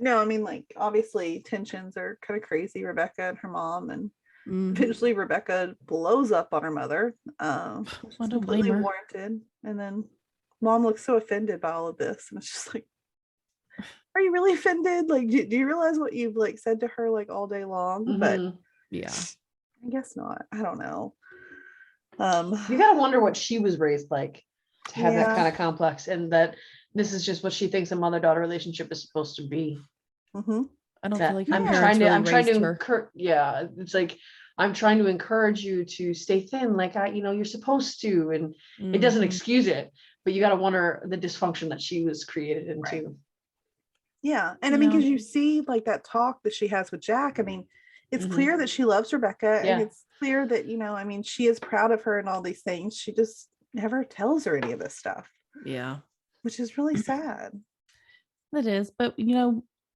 No, I mean, like, obviously tensions are kind of crazy. Rebecca and her mom, and Mhm. eventually Rebecca blows up on her mother, which I is don't blame completely her. warranted. And then mom looks so offended by all of this, and it's just like, are you really offended? Like, do you realize what you've like said to her like all day long? But Mhm. Yeah. I guess not. I don't know. You gotta wonder what she was raised like to have that Yeah. kind of complex, and that this is just what she thinks a mother-daughter relationship is supposed to be. mhm. I don't That feel like her I'm parents trying to, really I'm trying raised to her. encourage. Yeah, it's like I'm trying to encourage you to stay thin, like you're supposed to, and it doesn't Mhm. excuse it, but you got to wonder the dysfunction that she was created into. Right. Yeah. And I mean, Yeah. because you see like that talk that she has with Jack, I mean, it's Mhm. clear that she loves Rebecca, and Yeah. it's clear that, I mean, she is proud of her and all these things. She just never tells her any of this stuff, Yeah. which is really sad. It is, but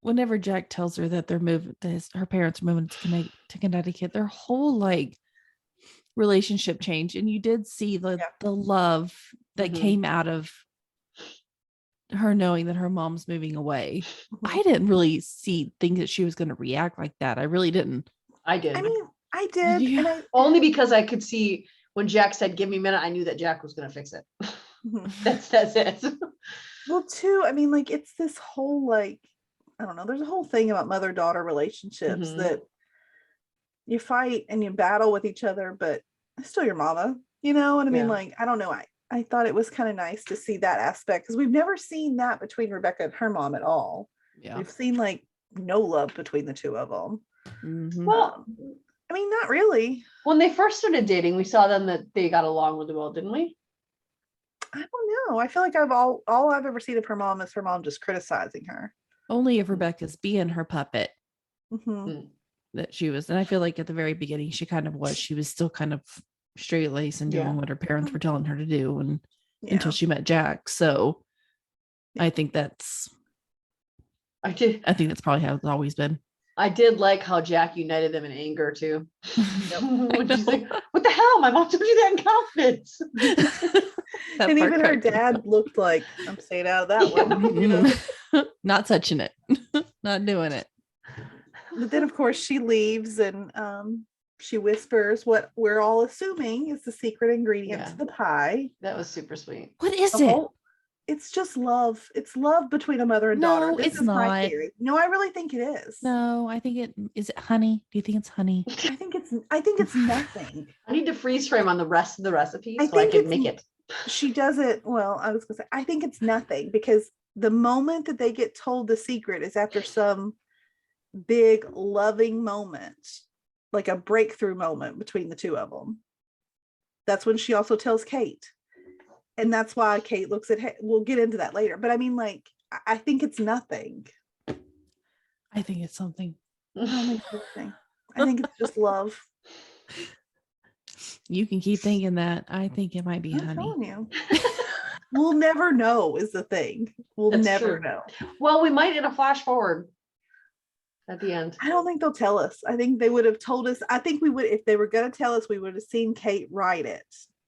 whenever Jack tells her that they're moving, her parents are moving to Connecticut, their whole like relationship changed, and you did see the love that Mhm. came out of her knowing that her mom's moving away. Mhm. I didn't really think that she was going to react like that. I really didn't. I did. I mean, I did. you? And I Only because I could see when Jack said, "Give me a minute," I knew that Jack was going to fix it. Mhm. That's it. Well, too, I mean, like, it's this whole like, I don't know, there's a whole thing about mother-daughter relationships Mhm. that you fight and you battle with each other, but it's still your mama, and I mean, Yeah. like, I don't know, I thought it was kind of nice to see that aspect, because we've never seen that between Rebecca and her mom at all. Yeah. We've seen like no love between the two of them. Mhm. Well, I mean, not really. when they first started dating, we saw them that they got along really well, didn't we? I don't know. I feel like all I've ever seen of her mom is her mom just criticizing her. Only if Rebecca's being her puppet Mhm. that she was. And I feel like at the very beginning, she kind of was. She was still kind of straight laced and doing Yeah. what her parents were telling her to do, and Yeah. until she met Jack. So I think that's I did. probably how it's always been. I did like how Jack united them in anger too. When I she's like, know. "What the hell? My mom told you that in confidence." That And part even her cracked me dad up. looked like, I'm staying out of that Yeah. one. Not touching it. Not doing it. But then of course she leaves, and she whispers what we're all assuming is the secret ingredient Yeah. to the pie. That was super sweet. What is The it? whole- it's just love. It's love between a mother and daughter. No, This it's is my not. theory. No, I really think it is. No, I think it is. It honey? Do you think it's honey? I think it's nothing. I need to freeze frame on the rest of the recipe I so I think can it's- make it. She does it well. I was gonna say, I think it's nothing, because the moment that they get told the secret is after some big loving moment, like a breakthrough moment between the two of them. That's when she also tells Kate, and that's why Kate looks at, we'll get into that later, but I mean, like, I think it's nothing. I think it's something. I don't think it's anything. I think it's just love. You can keep thinking that. I think it might be I'm honey. telling you. We'll never know is the thing. We'll That's never true. know. Well, we might in a flash forward at the end. I don't think they'll tell us. I think they would have told us. I think we would, if they were going to tell us, we would have seen Kate write it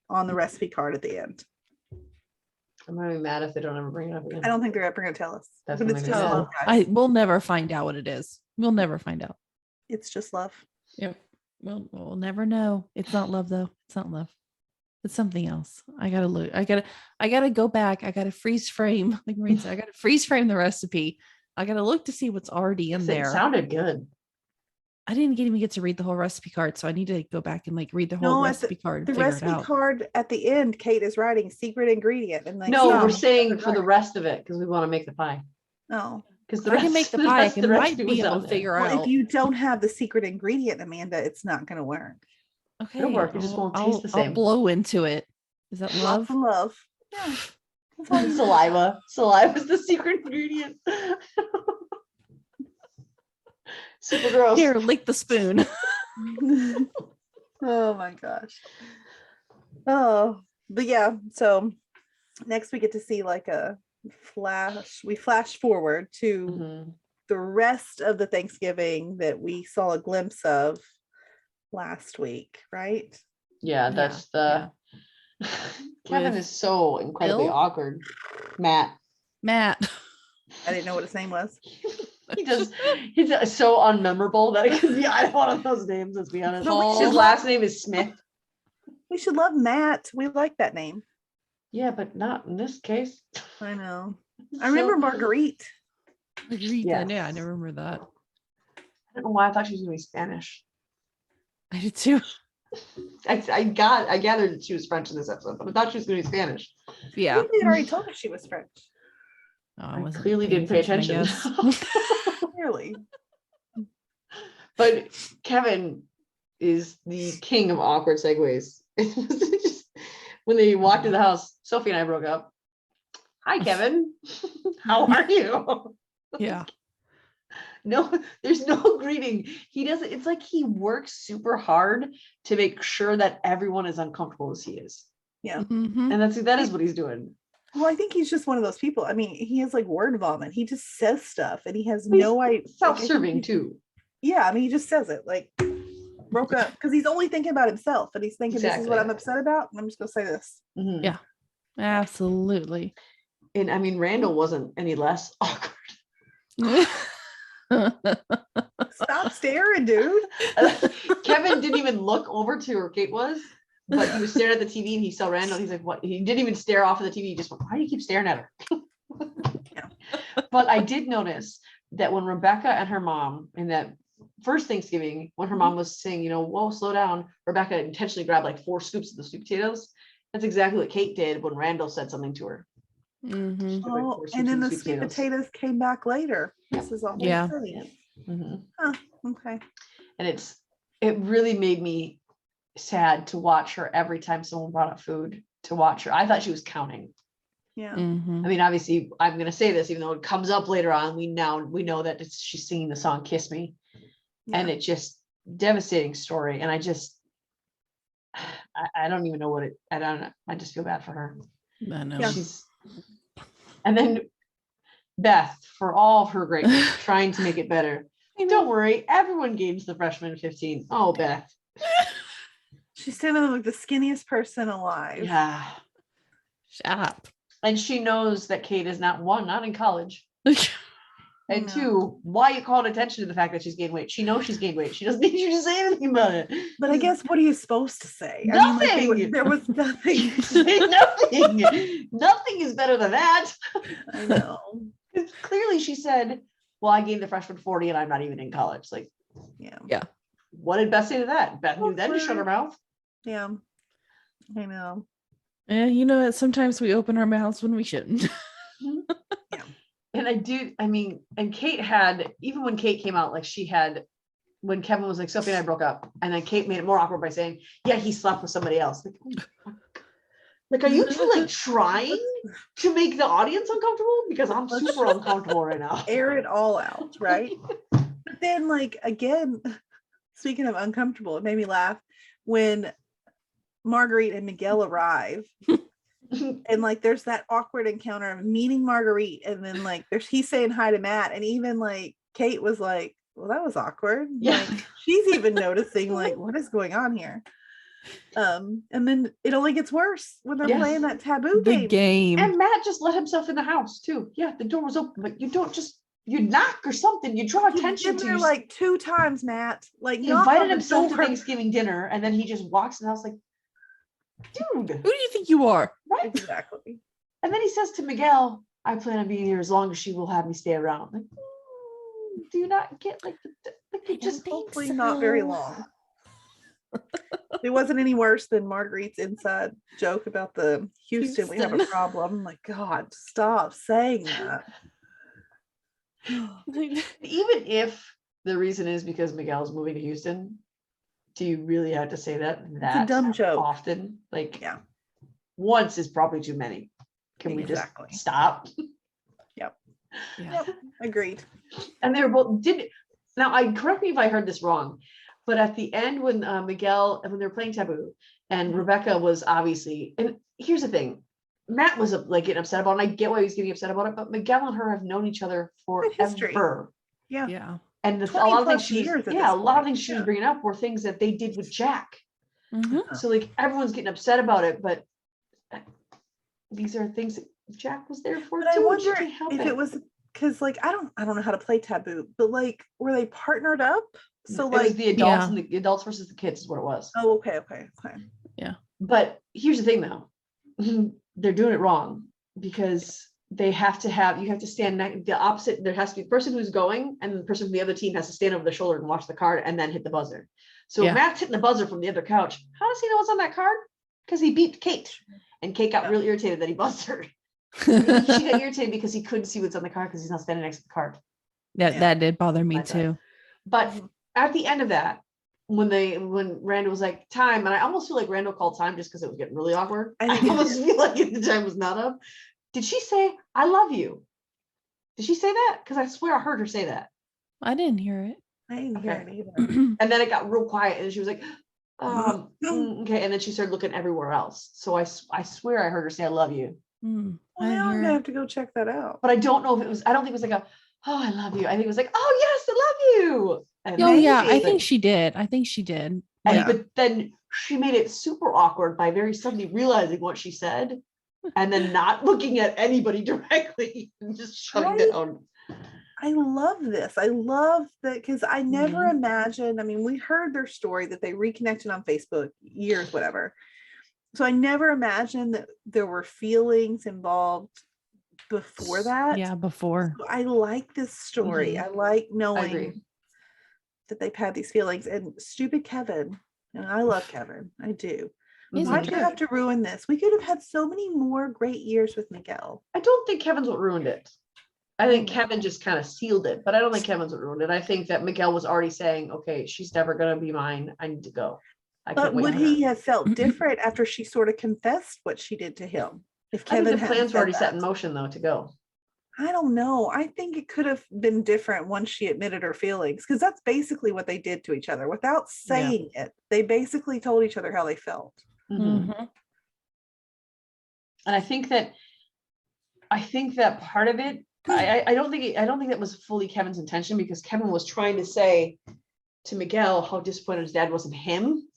on the recipe card at the end. I'm gonna be mad if they don't ever bring it up again. I don't think they're ever going to tell us. That's But gonna it's make me just mad. love, guys. We'll never find out what it is. We'll never find out. It's just love. Yep. We'll never know. It's not love though. It's not love. It's something else. I gotta look. I gotta go back. I gotta freeze frame. Like Maureen said, I gotta freeze frame the recipe. I gotta look to see what's already in It there. sounded good. I didn't even get to read the whole recipe card, so I need to go back and like read the whole No, recipe card. The And figure it recipe out. card at the end, Kate is writing secret ingredient, and like, No, yeah, we're saying for the rest of it because we want to make the pie. no. Because I can make the pie. I might be able to figure Well, out. if you don't have the secret ingredient, Amanda, it's not going to work. Okay, It'll work, it just won't taste the I'll same. blow into it. Is that love? Lots of love. Yeah. That's all you need. Saliva. Saliva is the secret ingredient. Super gross. Here, lick the spoon. Oh my gosh. Oh, but yeah, so next we get to see like a we flash forward to Mhm. the rest of the Thanksgiving that we saw a glimpse of last week, right? Yeah, that's the Kevin With is so incredibly Bill? awkward. Matt. Matt. I didn't know what his name was. He's so unmemorable that it could be either one of those names, let's be honest. His last name is Smith. We should love Matt. We like that name. Yeah, but not in this case. I know. I remember Marguerite. Yeah, I never remember that. I don't know why I thought she was gonna be Spanish. I did too. I gathered that she was French in this episode, but I thought she was gonna be Spanish. Yeah. I think they already told us she was French. Oh, I clearly didn't pay attention. Clearly. But Kevin is the king of awkward segues. It was just when they walked in the house, Sophie and I broke up. Hi, Kevin. How are you? Yeah. No, there's no greeting. He doesn't, it's like he works super hard to make sure that everyone is uncomfortable as he is. Yeah. Mm-hmm. And that is what he's doing. Well, I think he's just one of those people. I mean, he has like word vomit. He just says stuff and he has no idea. Self-serving too. Yeah, I mean, he just says it like broke up because he's only thinking about himself and he's thinking this is what I'm upset about. And I'm just gonna say this. Mm-hmm. Yeah, absolutely. And I mean, Randall wasn't any less awkward. Stop staring, dude. Kevin didn't even look over to where Kate was, but he was staring at the TV and he saw Randall. He's like, what? He didn't even stare off of the TV. He just went, why do you keep staring at her? Yeah. But I did notice that when Rebecca and her mom in that first Thanksgiving, when her mom was saying, whoa, slow down, Rebecca intentionally grabbed like 4 scoops of the sweet potatoes. That's exactly what Kate did when Randall said something to her. Mm-hmm. Oh, and then the sweet potatoes came back later. This is all brilliant. Mm-hmm. Huh, okay. And it really made me sad to watch her every time someone brought up food, to watch her. I thought she was counting. Yeah. Mm-hmm. I mean, obviously, I'm going to say this, even though it comes up later on. We know that she's singing the song "Kiss Me," and it's just devastating story. And I don't even know what it. I don't know. I just feel bad for her. I know. Yeah. And then Beth, for all of her greatness, trying to make it better. Don't worry, everyone gains the freshman 15. Oh, Beth. She's standing there like the skinniest person alive. Yeah. Shut up. And she knows that Kate is not in college. And No. 2, why you called attention to the fact that she's gained weight? She knows she's gained weight. She doesn't need you to say anything about it. But I guess what are you supposed to say? Nothing. I mean, there was nothing. Nothing. Nothing is better than that. I know. Clearly she said, well, I gained the freshman 40 and I'm not even in college. Like, Yeah. what did Beth say to that? Beth knew then to shut her mouth. Yeah. I know. And sometimes we open our mouths when we shouldn't. Yeah. And and Kate had, even when Kate came out, like when Kevin was like, Sophie and I broke up, and then Kate made it more awkward by saying, yeah, he slept with somebody else. Like, oh my fuck. Like, are you two like trying to make the audience uncomfortable? Because I'm super uncomfortable right now. Air it all out, right? But then, like, again, speaking of uncomfortable, it made me laugh when Marguerite and Miguel arrive. And like there's that awkward encounter of meeting Marguerite, and then like he's saying hi to Matt, and even like Kate was like, well, that was awkward. Yeah. Like, she's even noticing like what is going on here. And then it only gets worse when they're playing that taboo game. And Matt just let himself in the house too. Yeah, the door was open, but you don't you knock or something. You draw attention to like 2 times, Matt. Like he invited himself to Thanksgiving dinner, and then he just walks in the house like, dude, who do you think you are? Right? Exactly. And then he says to Miguel, I plan on being here as long as she will have me stay around. Like, do you not get like just hopefully not very long. It wasn't any worse than Marguerite's inside joke about the Houston. We have a problem. I'm like, God, stop saying that. Even if the reason is because Miguel's moving to Houston, do you really have to say that? That's a dumb joke. Often, like, once is probably too many. Can we just stop? Yep. Yeah. Yep. Agreed. And they were both now. I correct me if I heard this wrong, but at the end when Miguel, when they were playing Taboo, and Rebecca was obviously, and here's the thing, Matt was like getting upset about it, and I get why he was getting upset about it, but Miguel and her have known each other forever. Yeah. And a lot of things she was bringing up were things that they did with Jack. Mm-hmm. So like everyone's getting upset about it, but these are things that Jack was there for. But I wonder if it was because like I don't know how to play Taboo, but like were they partnered up? So It was like the adults and the adults versus the kids is what it was. oh okay. But here's the thing though. They're doing it wrong because you have to stand the opposite. There has to be the person who's going and the person from the other team has to stand over their shoulder and watch the card and then hit the buzzer. So Matt's hitting the buzzer from the other couch. How does he know what's on that card? Because he beat Kate and Kate got really irritated that he buzzed her. She got irritated because he couldn't see what's on the card because he's not standing next to the card. That did bother me too. But at the end of that, when Randall was like time, and I almost feel like Randall called time just because it was getting really awkward. I almost feel like the time was not up. Did she say I love you? Did she say that? Because I swear I heard her say that. I didn't hear it. I didn't hear it either. And then it got real quiet, and she was like, okay, and then she started looking everywhere else. So I swear I heard her say I love you. Well, now I'm gonna have to go check that out. But I don't know if it was. I don't think it was like I love you. I think it was like, oh yes, I love you. And I think she did. And but then she made it super awkward by very suddenly realizing what she said and then not looking at anybody directly and just shutting down. I love this. I love that because I never imagined. I mean, we heard their story that they reconnected on Facebook years, whatever. So I never imagined that there were feelings involved before that. Yeah, before. So I like this story. I like knowing that they've had these feelings. And stupid Kevin, and I love Kevin, I do. Why'd you have to ruin this? We could have had so many more great years with Miguel. I don't think Kevin's what ruined it. I think Kevin just kind of sealed it, but I don't think Kevin's what ruined it. I think that Miguel was already saying, okay, she's never going to be mine. I need to go. But would he have felt different after she sort of confessed what she did to him? If Kevin the plans were already set in motion though to go. I don't know. I think it could have been different once she admitted her feelings, because that's basically what they did to each other without saying it. They basically told each other how they felt. And I think that part of it, I don't think that was fully Kevin's intention, because Kevin was trying to say to Miguel how disappointed his dad was in him.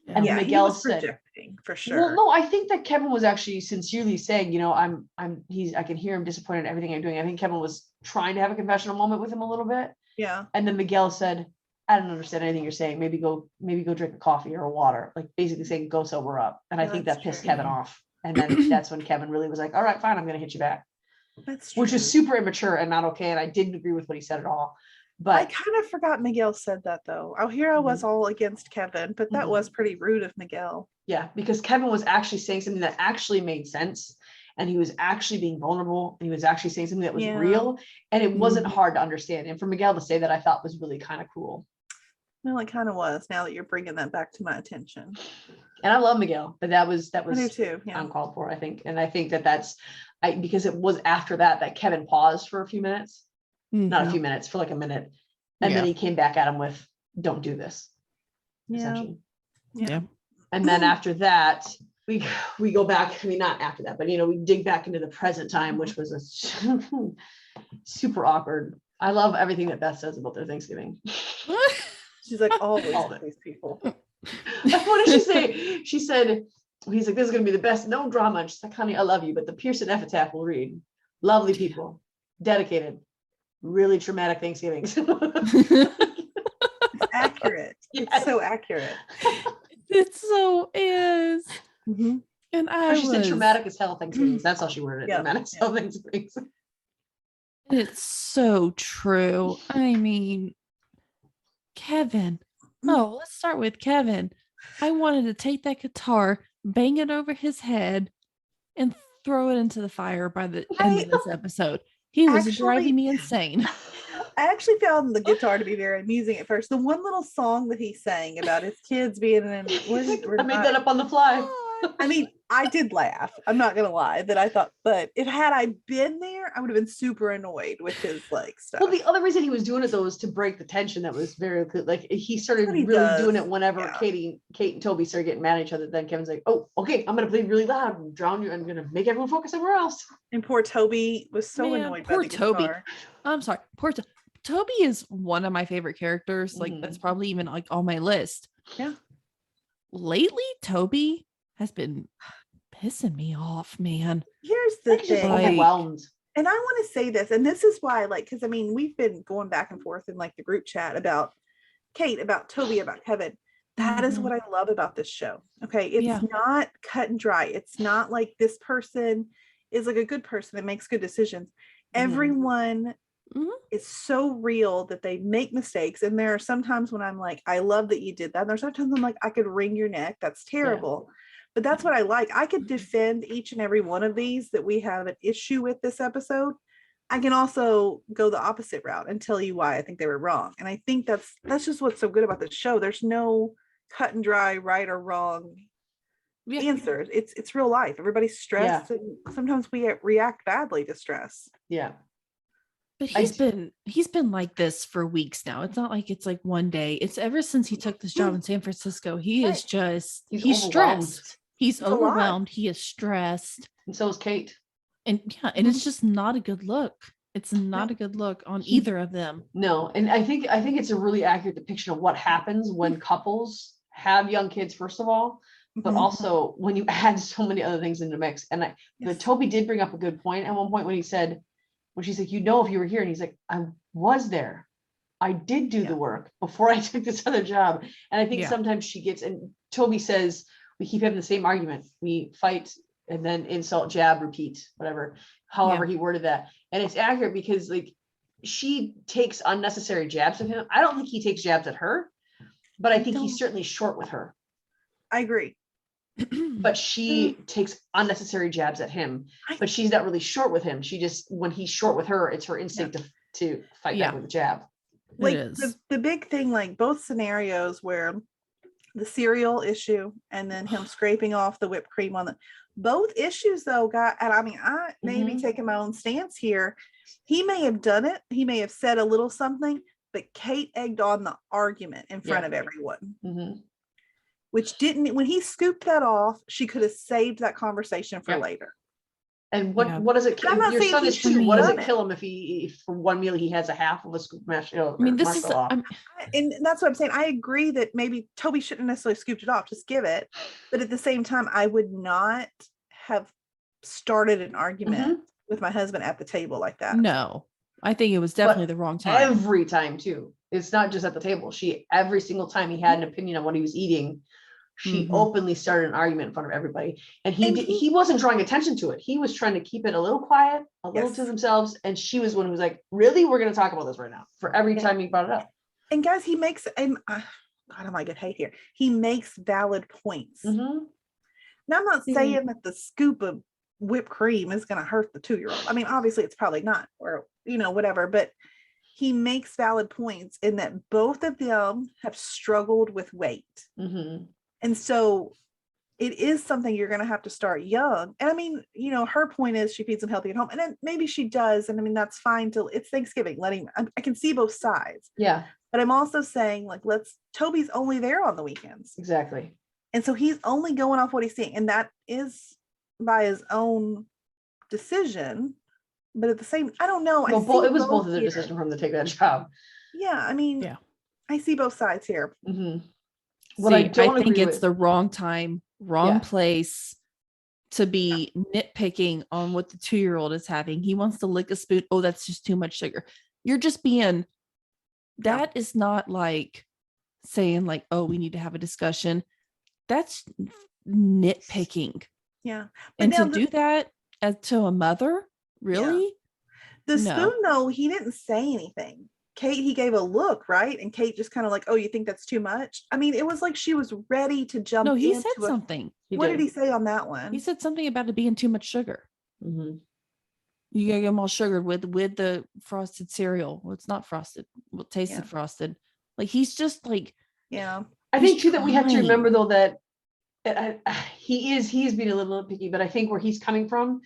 And Miguel said, projecting, for sure. Well, no, I think that Kevin was actually sincerely saying, you know, I can hear him disappointed in everything I'm doing. I think Kevin was trying to have a confessional moment with him a little bit. Yeah. And then Miguel said, I don't understand anything you're saying. Maybe go drink a coffee or a water, like basically saying, go sober up. And I think that pissed Kevin off. And then that's when Kevin really was like, all right, fine, I'm going to hit you back. That's true. Which is super immature and not okay. And I didn't agree with what he said at all. But I kind of forgot Miguel said that though. Oh, here I was all against Kevin, but that was pretty rude of Miguel. Yeah, because Kevin was actually saying something that actually made sense. And he was actually being vulnerable. And he was actually saying something that was real. And it wasn't hard to understand. And for Miguel to say that, I thought was really kind of cool. Well, it kind of was, now that you're bringing that back to my attention. And I love Miguel, but that was I do too, uncalled for, I think. And I think because it was after that Kevin paused for a few minutes. Not a few minutes, for like a minute. And then he came back at him with, don't do this. Essentially. Yeah. And then after that, we go back, I mean, not after that, but we dig back into the present time, which was a super awkward. I love everything that Beth says about their Thanksgiving. She's like, always with these people. What did she say? She said, he's like, this is going to be the best, no drama. And she's like, honey, I love you. But the Pearson epitaph will read, lovely people, dedicated, really traumatic Thanksgivings. It's accurate. Yes. It's so accurate. It so is. And she said traumatic as hell Thanksgivings. That's how she worded it. Traumatic as hell Thanksgivings. It's so true. I mean, Kevin. Oh, let's start with Kevin. I wanted to take that guitar, bang it over his head, and throw it into the fire by the end of this episode. He was driving me insane. I actually found the guitar to be very amusing at first. The one little song that he sang about his kids being in, I made that up on the fly. I mean, I did laugh. I'm not gonna lie that I thought, but had I been there, I would have been super annoyed with his stuff. Well, the other reason he was doing it though was to break the tension. That was very like he started doing it whenever Kate and Toby started getting mad at each other. Then Kevin's like, oh, okay, I'm gonna play really loud and drown you. I'm gonna make everyone focus somewhere else. And poor Toby was so annoyed by the Toby. guitar. I'm sorry, poor Toby is one of my favorite characters. Like that's probably even like on my list. Yeah. Lately, Toby has been pissing me off, man. Here's the thing. Overwhelmed. And I want to say this, and this is why, like, because I mean, we've been going back and forth in like the group chat about Kate, about Toby, about Kevin. That is what I love about this show. Okay. It's not cut and dry. It's not like this person is like a good person that makes good decisions. Everyone is so real that they make mistakes. And there are sometimes when I'm like, I love that you did that. And there's sometimes I'm like, I could wring your neck. That's terrible. But that's what I like. I could defend each and every one of these that we have an issue with this episode. I can also go the opposite route and tell you why I think they were wrong. And I think that's just what's so good about this show. There's no cut and dry right or wrong answers. It's real life. Everybody's stressed, and sometimes we react badly to stress. Yeah. But he's been like this for weeks now. It's not like it's like one day. It's ever since he took this job in San Francisco. He is just he's stressed. He's overwhelmed. He is stressed. And so is Kate. And and it's just not a good look. It's not a good look on either of them. No, and I think it's a really accurate depiction of what happens when couples have young kids, first of all, but also when you add so many other things into the mix. And Toby did bring up a good point at one point when she's like, if you were here, and he's like, I was there. I did do the work before I took this other job. And I think sometimes she gets, and Toby says, we keep having the same argument. We fight and then insult, jab, repeat, whatever, however he worded that. And it's accurate because like she takes unnecessary jabs at him. I don't think he takes jabs at her, but I think he's certainly short with her. I agree. But she takes unnecessary jabs at him, but she's not really short with him. She just, when he's short with her, it's her instinct to fight back with a jab. Like the big thing, like both scenarios where the cereal issue and then him scraping off the whipped cream on both issues though and I mean, I may be taking my own stance here. He may have done it. He may have said a little something, but Kate egged on the argument in front of everyone. Which didn't, when he scooped that off, she could have saved that conversation for later. And what does it kill? Your son is 2. What does it kill him if for one meal he has a half of a scoop of mashed potatoes? I mean, this is, and that's what I'm saying. I agree that maybe Toby shouldn't necessarily scooped it off, just give it. But at the same time, I would not have started an argument with my husband at the table like that. No, I think it was definitely the wrong time. Every time too. It's not just at the table. Every single time he had an opinion on what he was eating, she openly started an argument in front of everybody. And he wasn't drawing attention to it. He was trying to keep it a little quiet, a little to themselves. And she was one who was like, really, we're going to talk about this right now, for every time he brought it up. And guys, he makes, and God, I might get hate here. He makes valid points. Now I'm not saying that the scoop of whipped cream is going to hurt the 2-year-old. I mean, obviously it's probably not, or, whatever, but he makes valid points in that both of them have struggled with weight. And so it is something you're going to have to start young. And I mean, her point is she feeds them healthy at home, and then maybe she does. And I mean, that's fine till it's Thanksgiving, I can see both sides. Yeah. But I'm also saying like, Toby's only there on the weekends. Exactly. And so he's only going off what he's seeing. And that is by his own decision. But at the same, I don't know. Well, it was both of their decision for him to take that job. Yeah. I mean, I see both sides here. What I think it's the wrong time, wrong place to be nitpicking on what the 2-year-old is having. He wants to lick a spoon. Oh, that's just too much sugar. You're just being, that is not like saying like, oh, we need to have a discussion. That's nitpicking. Yeah. And to do that to a mother, really? The spoon though, he didn't say anything. Kate, he gave a look, right? And Kate just kind of like, oh, you think that's too much? I mean, it was like she was ready to jump. No, he said something. What did he say on that one? He said something about it being too much sugar. You gotta get them all sugared with the frosted cereal. Well, it's not frosted. Well, it tasted frosted. Like he's just like, I think too that we have to remember though that he's being a little picky, but I think where he's coming from,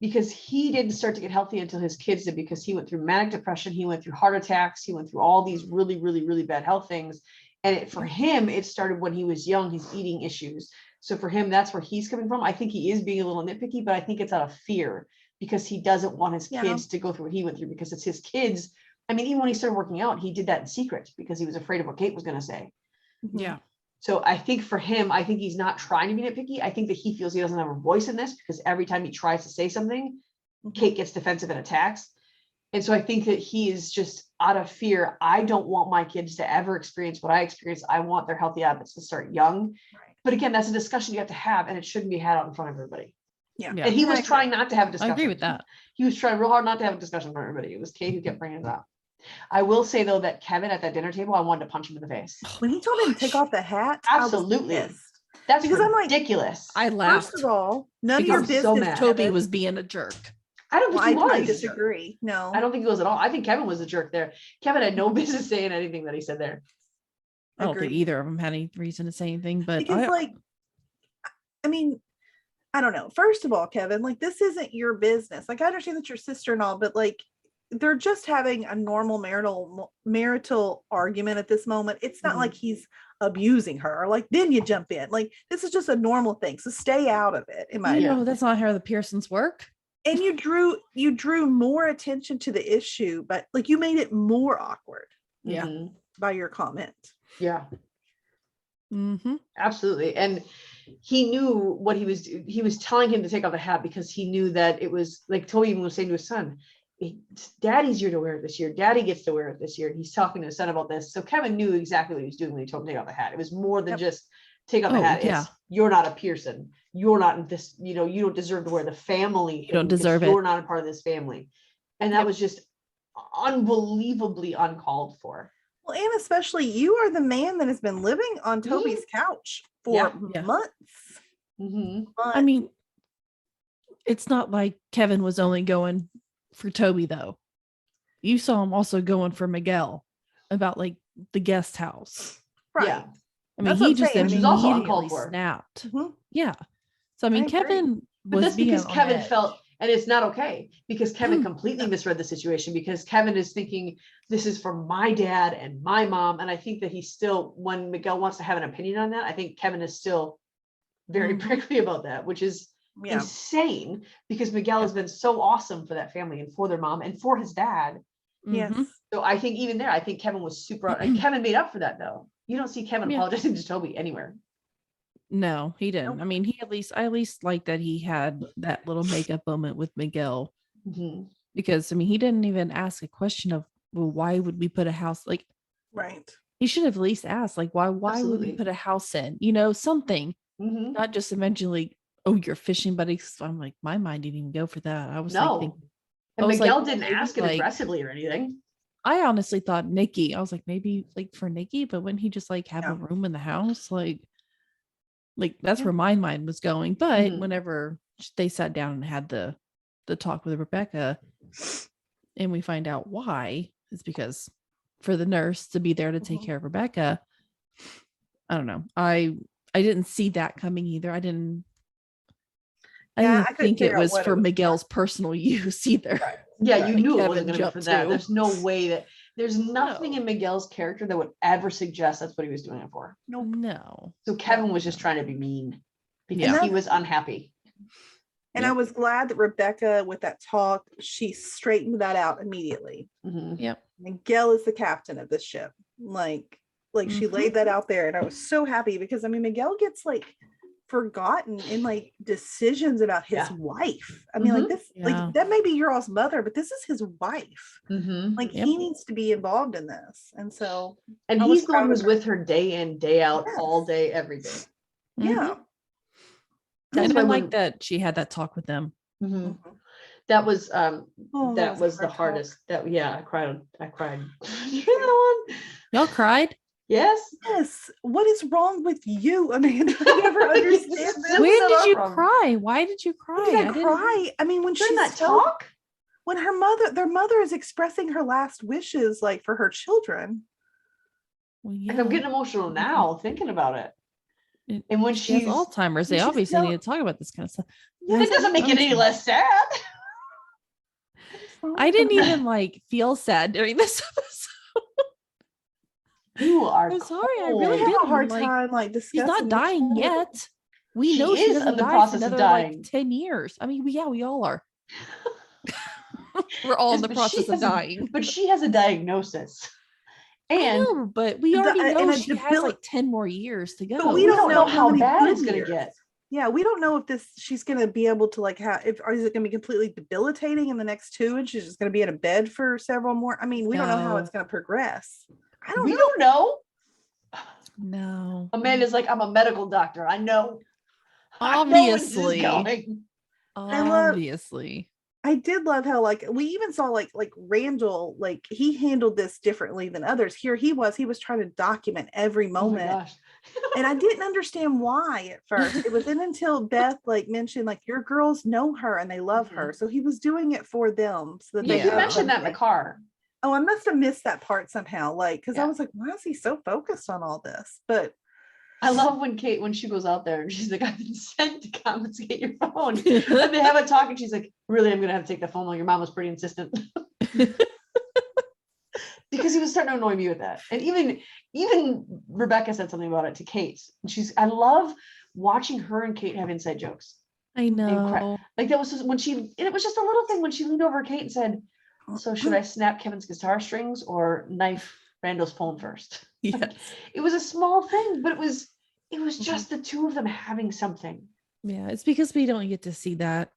because he didn't start to get healthy until his kids did, because he went through manic depression, he went through heart attacks, he went through all these really, really, really bad health things. And for him, it started when he was young, his eating issues. So for him, that's where he's coming from. I think he is being a little nitpicky, but I think it's out of fear because he doesn't want his kids to go through what he went through, because it's his kids. I mean, even when he started working out, he did that in secret because he was afraid of what Kate was going to say. Yeah. So I think for him, I think he's not trying to be nitpicky. I think that he feels he doesn't have a voice in this, because every time he tries to say something, Kate gets defensive and attacks. And so I think that he is just out of fear. I don't want my kids to ever experience what I experienced. I want their healthy habits to start young. Right. But again, that's a discussion you have to have, and it shouldn't be had out in front of everybody. Yeah. And he was trying not to have a discussion. I agree with that. He was trying real hard not to have a discussion with everybody. It was Kate who kept bringing it up. I will say though that Kevin at that dinner table, I wanted to punch him in the face. When he told me to take off the hat, absolutely. That's because ridiculous. I'm like, I laughed. First of all, none of your business. Toby was being a jerk. I don't think he was. I disagree. No, I don't think he was at all. I think Kevin was a jerk there. Kevin had no business saying anything that he said there. I don't think either of them had any reason to say anything, but because I mean, I don't know. First of all, Kevin, like, this isn't your business. Like, I understand that your sister and all, but like, they're just having a normal marital argument at this moment. It's not like he's abusing her. Like, then you jump in. Like, this is just a normal thing. So stay out of it. In my opinion. That's not how the Pearsons work. And you drew more attention to the issue, but like, you made it more awkward. Yeah. By your comment. Yeah. Absolutely. And he knew what he was telling him to take off the hat because he knew that it was like Toby even was saying to his son, Daddy's year to wear it this year. Daddy gets to wear it this year. And he's talking to his son about this. So Kevin knew exactly what he was doing when he told him to take off the hat. It was more than just take off the hat. It's, you're not a Pearson. You're not in this, you don't deserve to wear the family. You don't deserve it. You're not a part of this family. And that was just unbelievably uncalled for. Well, and especially you are the man that has been living on Toby's couch for months. I mean, it's not like Kevin was only going for Toby though. You saw him also going for Miguel about like the guest house. Right. Yeah. I mean, he just immediately snapped. Yeah. So I mean, Kevin was that's because Kevin felt, and it's not okay because Kevin completely misread the situation because Kevin is thinking this is for my dad and my mom. And I think that he's still, when Miguel wants to have an opinion on that, I think Kevin is still very prickly about that, which is insane because Miguel has been so awesome for that family and for their mom and for his dad. Yes. So I think even there, I think Kevin was super, and Kevin made up for that though. You don't see Kevin apologizing to Toby anywhere. No, he didn't. I mean, I at least like that he had that little makeup moment with Miguel because I mean, he didn't even ask a question of, well, why would we put a house like, right? He should have at least asked like, why would we put a house in, something, not just eventually, oh, you're fishing buddies. So I'm like, my mind didn't even go for that. I was thinking, and Miguel didn't ask it aggressively or anything. I honestly thought Nikki. I was like, maybe like for Nikki, but when he just like have a room in the house, like that's where my mind was going. But whenever they sat down and had the talk with Rebecca, and we find out why, it's because for the nurse to be there to take care of Rebecca. I don't know. I didn't see that coming either. I didn't think it was for Miguel's personal use either. Right. Yeah, you knew it wasn't going to be for that. There's no way that there's nothing in Miguel's character that would ever suggest that's what he was doing it for. No. So Kevin was just trying to be mean because he was unhappy. And I was glad that Rebecca, with that talk, she straightened that out immediately. Yep. Miguel is the captain of this ship. Like she laid that out there, and I was so happy because I mean, Miguel gets like forgotten in like decisions about his wife. I mean, like this, like that may be your all's mother, but this is his wife. Like he needs to be involved in this, and so he's the one who's with her day in, day out, all day, every day. Yeah. And I like that she had that talk with them. That was that was the hardest. I cried. You hear that one? Y'all cried? Yes. What is wrong with you, Amanda? I never understand this. When did you cry? Why did you cry? Did I cry? I mean, when during that talk, when their mother is expressing her last wishes, like for her children. Well, like I'm getting emotional now thinking about it. And when she has Alzheimer's, they obviously need to talk about this kind of stuff. It doesn't make it any less sad. I didn't even like feel sad during this episode. You are. I'm sorry. I really had did a hard time like discussing. She's not dying yet. We know she doesn't die for another like 10 years. I mean, we all are. We're all in the process of dying. But she has a diagnosis. And but we already know she has like 10 more years to go. But we don't know how bad it's going to get. Yeah, we don't know if she's gonna be able to like or is it gonna be completely debilitating in the next 2 and she's just gonna be in a bed for several more. I mean, we don't know how it's gonna progress. I don't We know. don't know. No. Amanda's like, I'm a medical doctor. I know. I know where this is Obviously. going. Obviously. I did love how like we even saw like Randall, like he handled this differently than others. Here he was trying to document every Oh my moment. gosh. And I didn't understand why at first. It wasn't until Beth like mentioned like your girls know her and they love her. So he was doing it for them so that Yeah, they he have mentioned that in the something. car. Oh, I must have missed that part somehow. Like, because I Yeah. was like, why is he so focused on all this? But I love when Kate, when she goes out there and she's like, I've been sent to confiscate your phone. And they have a talk and she's like, really, I'm gonna have to take the phone. Well, your mom was pretty insistent. Because he was starting to annoy me with that. And even Rebecca said something about it to Kate. And I love watching her and Kate have inside jokes. I know. Like that was just it was just a little thing when she leaned over Kate and said, so should I snap Kevin's guitar strings or knife Randall's phone first? Yes. It was a small thing, but it was just the two of them having something. Yeah, it's because we don't get to see that.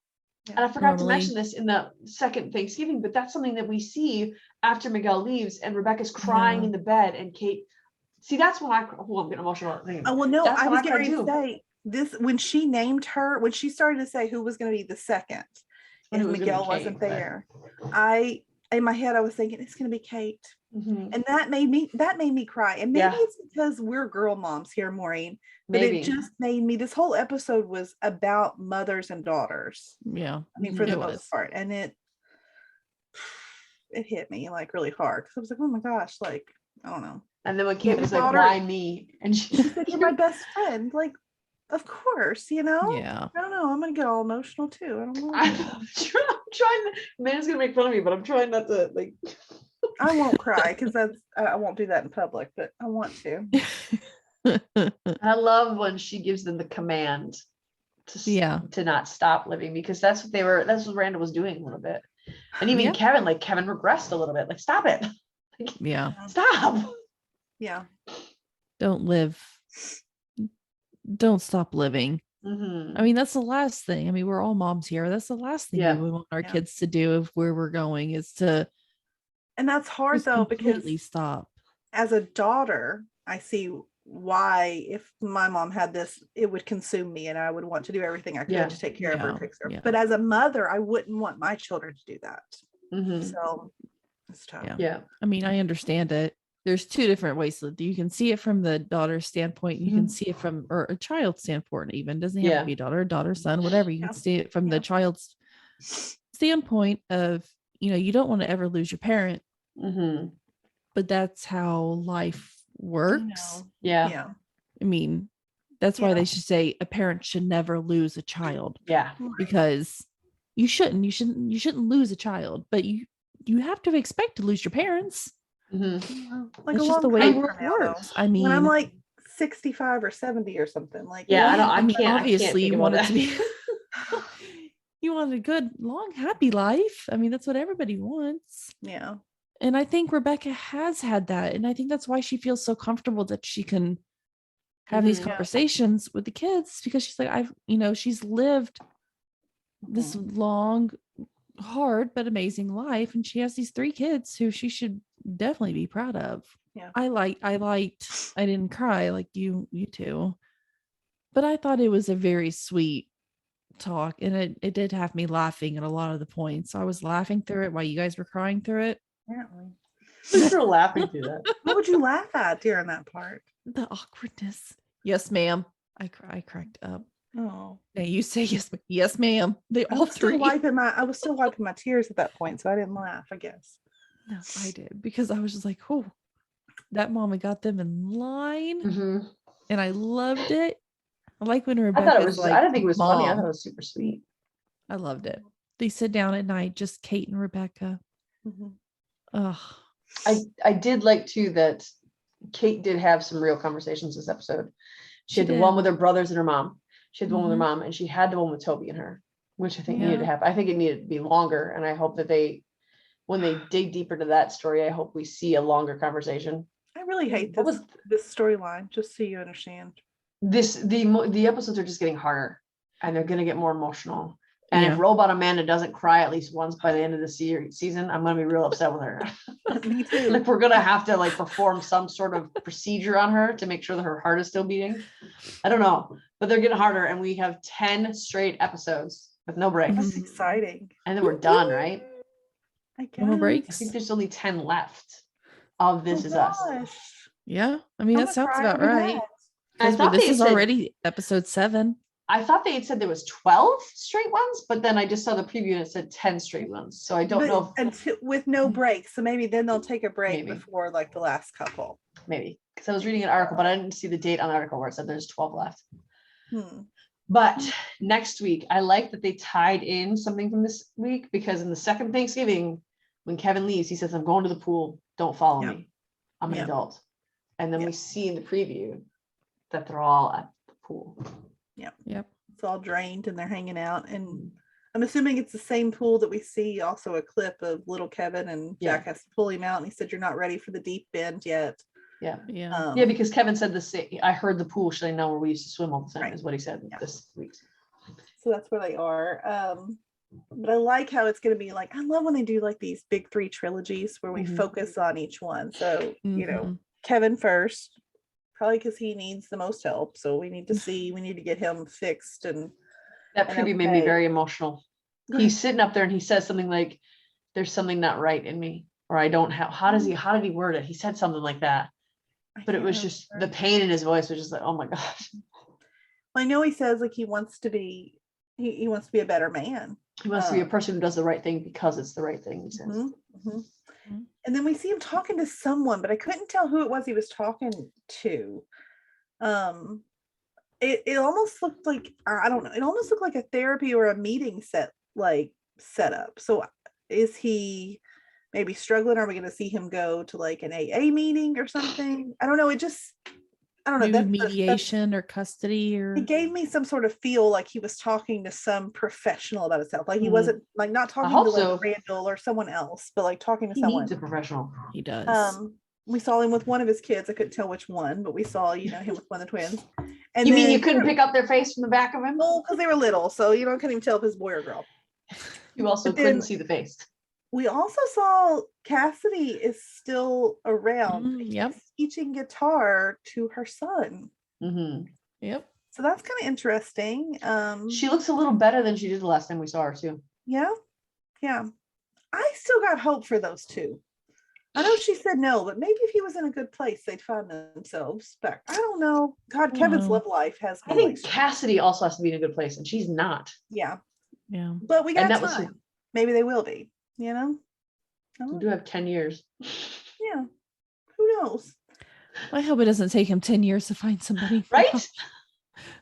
And I forgot normally. to mention this in the second Thanksgiving, but that's something that we see after Miguel leaves and Rebecca's crying in the bed and Kate. See, that's when I'm getting emotional. oh well, no, That's I when was I getting cried ready to too. say this when she named her, when she started to say who was going to be the second, And if it was gonna be Miguel Kate, wasn't but- there, in my head I was thinking it's going to be Kate, Mhm. and that made me cry. And maybe Yeah. it's because we're girl moms here, Maureen. But Maybe. it just made me. This whole episode was about mothers and daughters. Yeah. I mean, for It the was. most part, and it hit me like really hard. I was like, oh my gosh, like I don't know. And then when Kate was like, daughter- why me? And she said, you're my best friend. Like, of course, you know. Yeah. I don't know. I'm gonna get all emotional too. I don't know. I'm trying to, Amanda's gonna make fun of me, but I'm trying not to like. I won't cry because I won't do that in public, but I want to. I love when she gives them the command to not stop living, because that's what Randall was doing a little bit. And even Kevin regressed a little bit, like stop it. Like, yeah. Stop. Yeah. Don't live. Don't stop living. Mm-hmm. I mean, that's the last thing. I mean, we're all moms here. That's the last thing we would want our kids to do if where we're going is to. And that's hard though, completely because stop. As a daughter, I see why if my mom had this, it would consume me and I would want to do everything I could to take care of her and fix her. Yeah. But as a mother, I wouldn't want my children to do that. Mm-hmm. So it's tough. Yeah. I mean, I understand it. There's two different ways to you can see it from the daughter's standpoint. You can see it from or a child's standpoint, even doesn't have to be daughter, son, whatever. You can see it from the child's standpoint of, you don't want to ever lose your parent. Mm-hmm. But that's how life works. Yeah. I mean, that's why they should say a parent should never lose a child. Yeah. Because you shouldn't lose a child, but you have to expect to lose your parents. Mm-hmm. Like it's a just the long way time it from now, works. though. I mean, when I'm like 65 or 70 or something, like I can't obviously think you about want it that. to be you want a good, long, happy life. I mean, that's what everybody wants. Yeah. And I think Rebecca has had that. And I think that's why she feels so comfortable that she can have these conversations with the kids, because she's like, she's lived this long, hard, but amazing life. And she has these 3 kids who she should definitely be proud of. Yeah. I didn't cry like you two, but I thought it was a very sweet talk. And it did have me laughing at a lot of the points. So I was laughing through it while you guys were crying through it. Apparently. You're still laughing through that. What would you laugh at during that part? The awkwardness. Yes, ma'am. I cracked up. Oh. Now you say yes, ma'am. They all 3. I was still wiping my tears at that point, so I didn't laugh, I guess. No, I did, because I was just like, oh, that mama got them in line. Mm-hmm. And I loved it. I like when Rebecca's I thought it was. like, I didn't think it was funny. I Mom. thought it was super sweet. I loved it. They sit down at night, just Kate and Rebecca. Mm-hmm. Ugh. I did like too that Kate did have some real conversations this episode. She had the did. one with her brothers and her mom. She had the one with her Mhm. mom, and she had the one with Toby and her, which I think Yeah. needed to happen. I think it needed to be longer, and I hope that when they dig deeper into that story, I hope we see a longer conversation. I really hate What this storyline, just so you understand. the episodes are just getting harder, and they're gonna get more emotional. And if Robot Amanda doesn't cry at least once by the end of the season, I'm gonna be real upset with her. Me too. Like we're gonna have to like perform some sort of procedure on her to make sure that her heart is still beating. I don't know, but they're getting harder, and we have 10 straight episodes with no breaks, That's exciting. and then we're done, right? I guess. No I breaks. think there's only 10 left of This Is Us. Yeah, I mean, that sounds about right. I thought This they is said- already episode 7. I thought they had said there was 12 straight ones, but then I just saw the preview and it said 10 straight ones. So I don't know if with no breaks. So maybe then they'll take a break Maybe. before like the last couple. maybe, because I was reading an article, but I didn't see the date on the article where it said there's 12 left. Hmm. But next week, I like that they tied in something from this week, because in the second Thanksgiving, when Kevin leaves, he says, I'm going to the pool. Don't follow Yeah. me. I'm an Yeah. adult. And then Yeah. we see in the preview that they're all at the pool. Yep. It's all drained and they're hanging out. And I'm assuming it's the same pool that we see also a clip of little Kevin, and Jack has to pull him out. And he said, you're not ready for the deep end yet. Yeah. Yeah. Yeah, because Kevin said the same. I heard the pool. Should I know where we used to swim all the time? Right. Is what he said Yeah. this week. So that's where they are. But I like how it's going to be like, I love when they do like these big 3 trilogies where we Mhm. focus on each one. So, you know, Mhm. Kevin first, probably because he needs the most help. So we need to get him fixed. And That And preview made me okay. very emotional. Go He's ahead. sitting up there and he says something like, there's something not right in me, or I don't have, how did he word it? He said something like that, I but it can't was just, the remember. pain in his voice was just like, oh my gosh. I know he says like he wants to be a better man. He wants to be a person who does the right thing because it's the right thing, he says. Mhm, mhm. Mhm. And then we see him talking to someone, but I couldn't tell who it was he was talking to. It almost looked like, I don't know, it almost looked like a therapy or a meeting set up. So is he maybe struggling? Are we going to see him go to like an AA meeting or something? I don't know. I don't know. Maybe mediation or custody or It gave me some sort of feel like he was talking to some professional about himself. Like he Mhm. wasn't like not talking hope to like so. Randall or someone else, but like talking to He someone. needs a professional. he does. We saw him with one of his kids. I couldn't tell which one, but we saw, him with one of the twins. And You mean you then- couldn't pick up their face from the back of him? Oh, because they were little, so you couldn't even tell if it's boy or girl. You also But couldn't then- see the face. We also saw Cassidy is still around. Yep. He's teaching guitar to her son. Mhm. Yep. So that's kind of interesting. She looks a little better than she did the last time we saw her too. Yeah. I still got hope for those two. I know she said no, but maybe if he was in a good place, they'd find themselves back. I don't know. God, Kevin's Wow. love life has I been think Cassidy also has to be in a good place, and she's not. yeah, Yeah. but we got And that was time. Maybe they will be. I We don't do know. have 10 years. Yeah. Who knows? I hope it doesn't take him 10 years to find somebody. Right?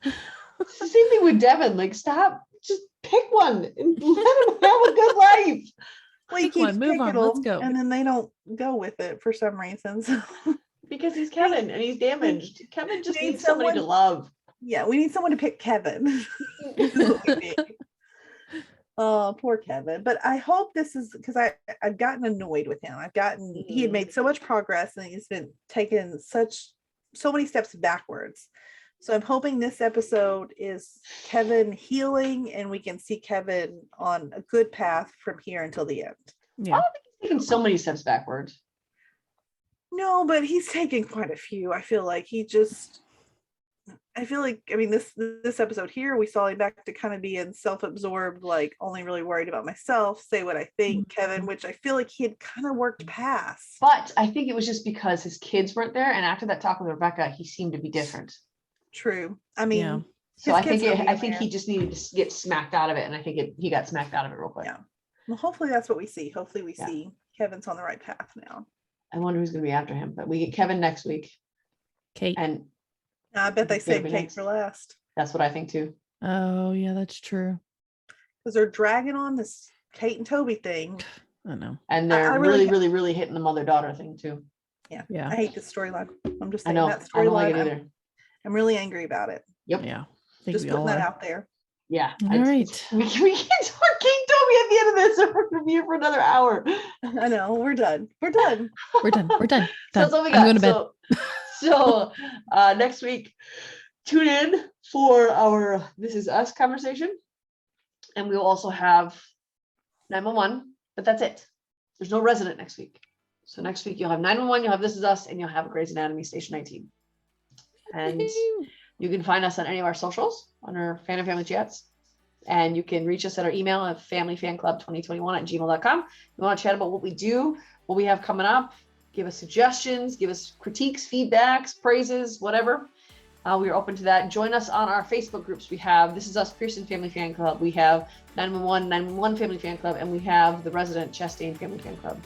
It's the same thing with Devin. Like, stop, just pick one and let him have a good life. Well, you Pick one, keep move on, picking let's them, go. and then they don't go with it for some reason. So, Because he's Kevin and he's damaged. Kevin just need needs somebody to someone- love. yeah, we need someone to pick Kevin. This is what we need. Oh, poor Kevin. But I hope this is because I've gotten annoyed with him. He had Mhm. made so much progress and he's been taking so many steps backwards. So I'm hoping this episode is Kevin healing and we can see Kevin on a good path from here until the end. Yeah. He's taken so many steps backwards. No, but he's taken quite a few. I feel like this episode here, we saw him back to kind of being self-absorbed, like only really worried about myself, say what I think, Kevin, which I feel like he had kind of worked past. But I think it was just because his kids weren't there. And after that talk with Rebecca, he seemed to be different. True. I mean, Yeah. So his I think kids will be I think there. he just needed to get smacked out of it. And I think he got smacked out of it real quick. Yeah. Well, hopefully that's what we see. Hopefully we Yeah. see Kevin's on the right path now. I wonder who's going to be after him. But we get Kevin next week. Kate. And I bet they It'll saved be Kate next. for last that's what I think too. Oh, yeah, that's true. because they're dragging on this Kate and Toby thing. I know. And I they're really- really hitting the mother-daughter thing too. Yeah. I hate this storyline. I'm just I saying know. that I don't like storyline. it either. I'm really angry about it. Yep. Yeah. I think Just we putting all that are. out there. Yeah. All right. We can't talk King Toby at the end of this, or we're gonna be here for another hour. I know. We're done. We're done. We're done. We're done. So that's all we I'm got. going to bed. So next week, tune in for our This Is Us conversation. And we'll also have 911, but that's it. There's no resident next week. So next week you'll have 911, you'll have This Is Us, and you'll have Grey's Anatomy Station 19. And you can find us on any of our socials, on our Fandom Family Chats. And you can reach us at our email at familyfanclub2021@gmail.com. If you want to chat about what we do, what we have coming up, give us suggestions, give us critiques, feedbacks, praises, whatever. We are open to that. Join us on our Facebook groups. We have This Is Us Pearson Family Fan Club. We have 911 Family Fan Club, and we have the Resident Chastain Family Fan Club.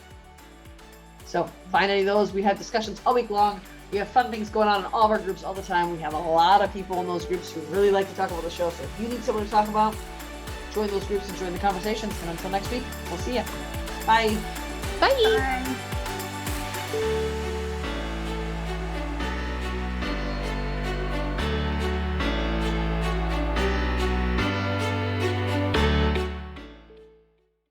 So find any of those. We have discussions all week long. We have fun things going on in all of our groups all the time. We have a lot of people in those groups who really like to talk about the show. So if you need someone to talk about, join those groups and join the conversations. And until next week, we'll see you. Bye. Bye. Bye.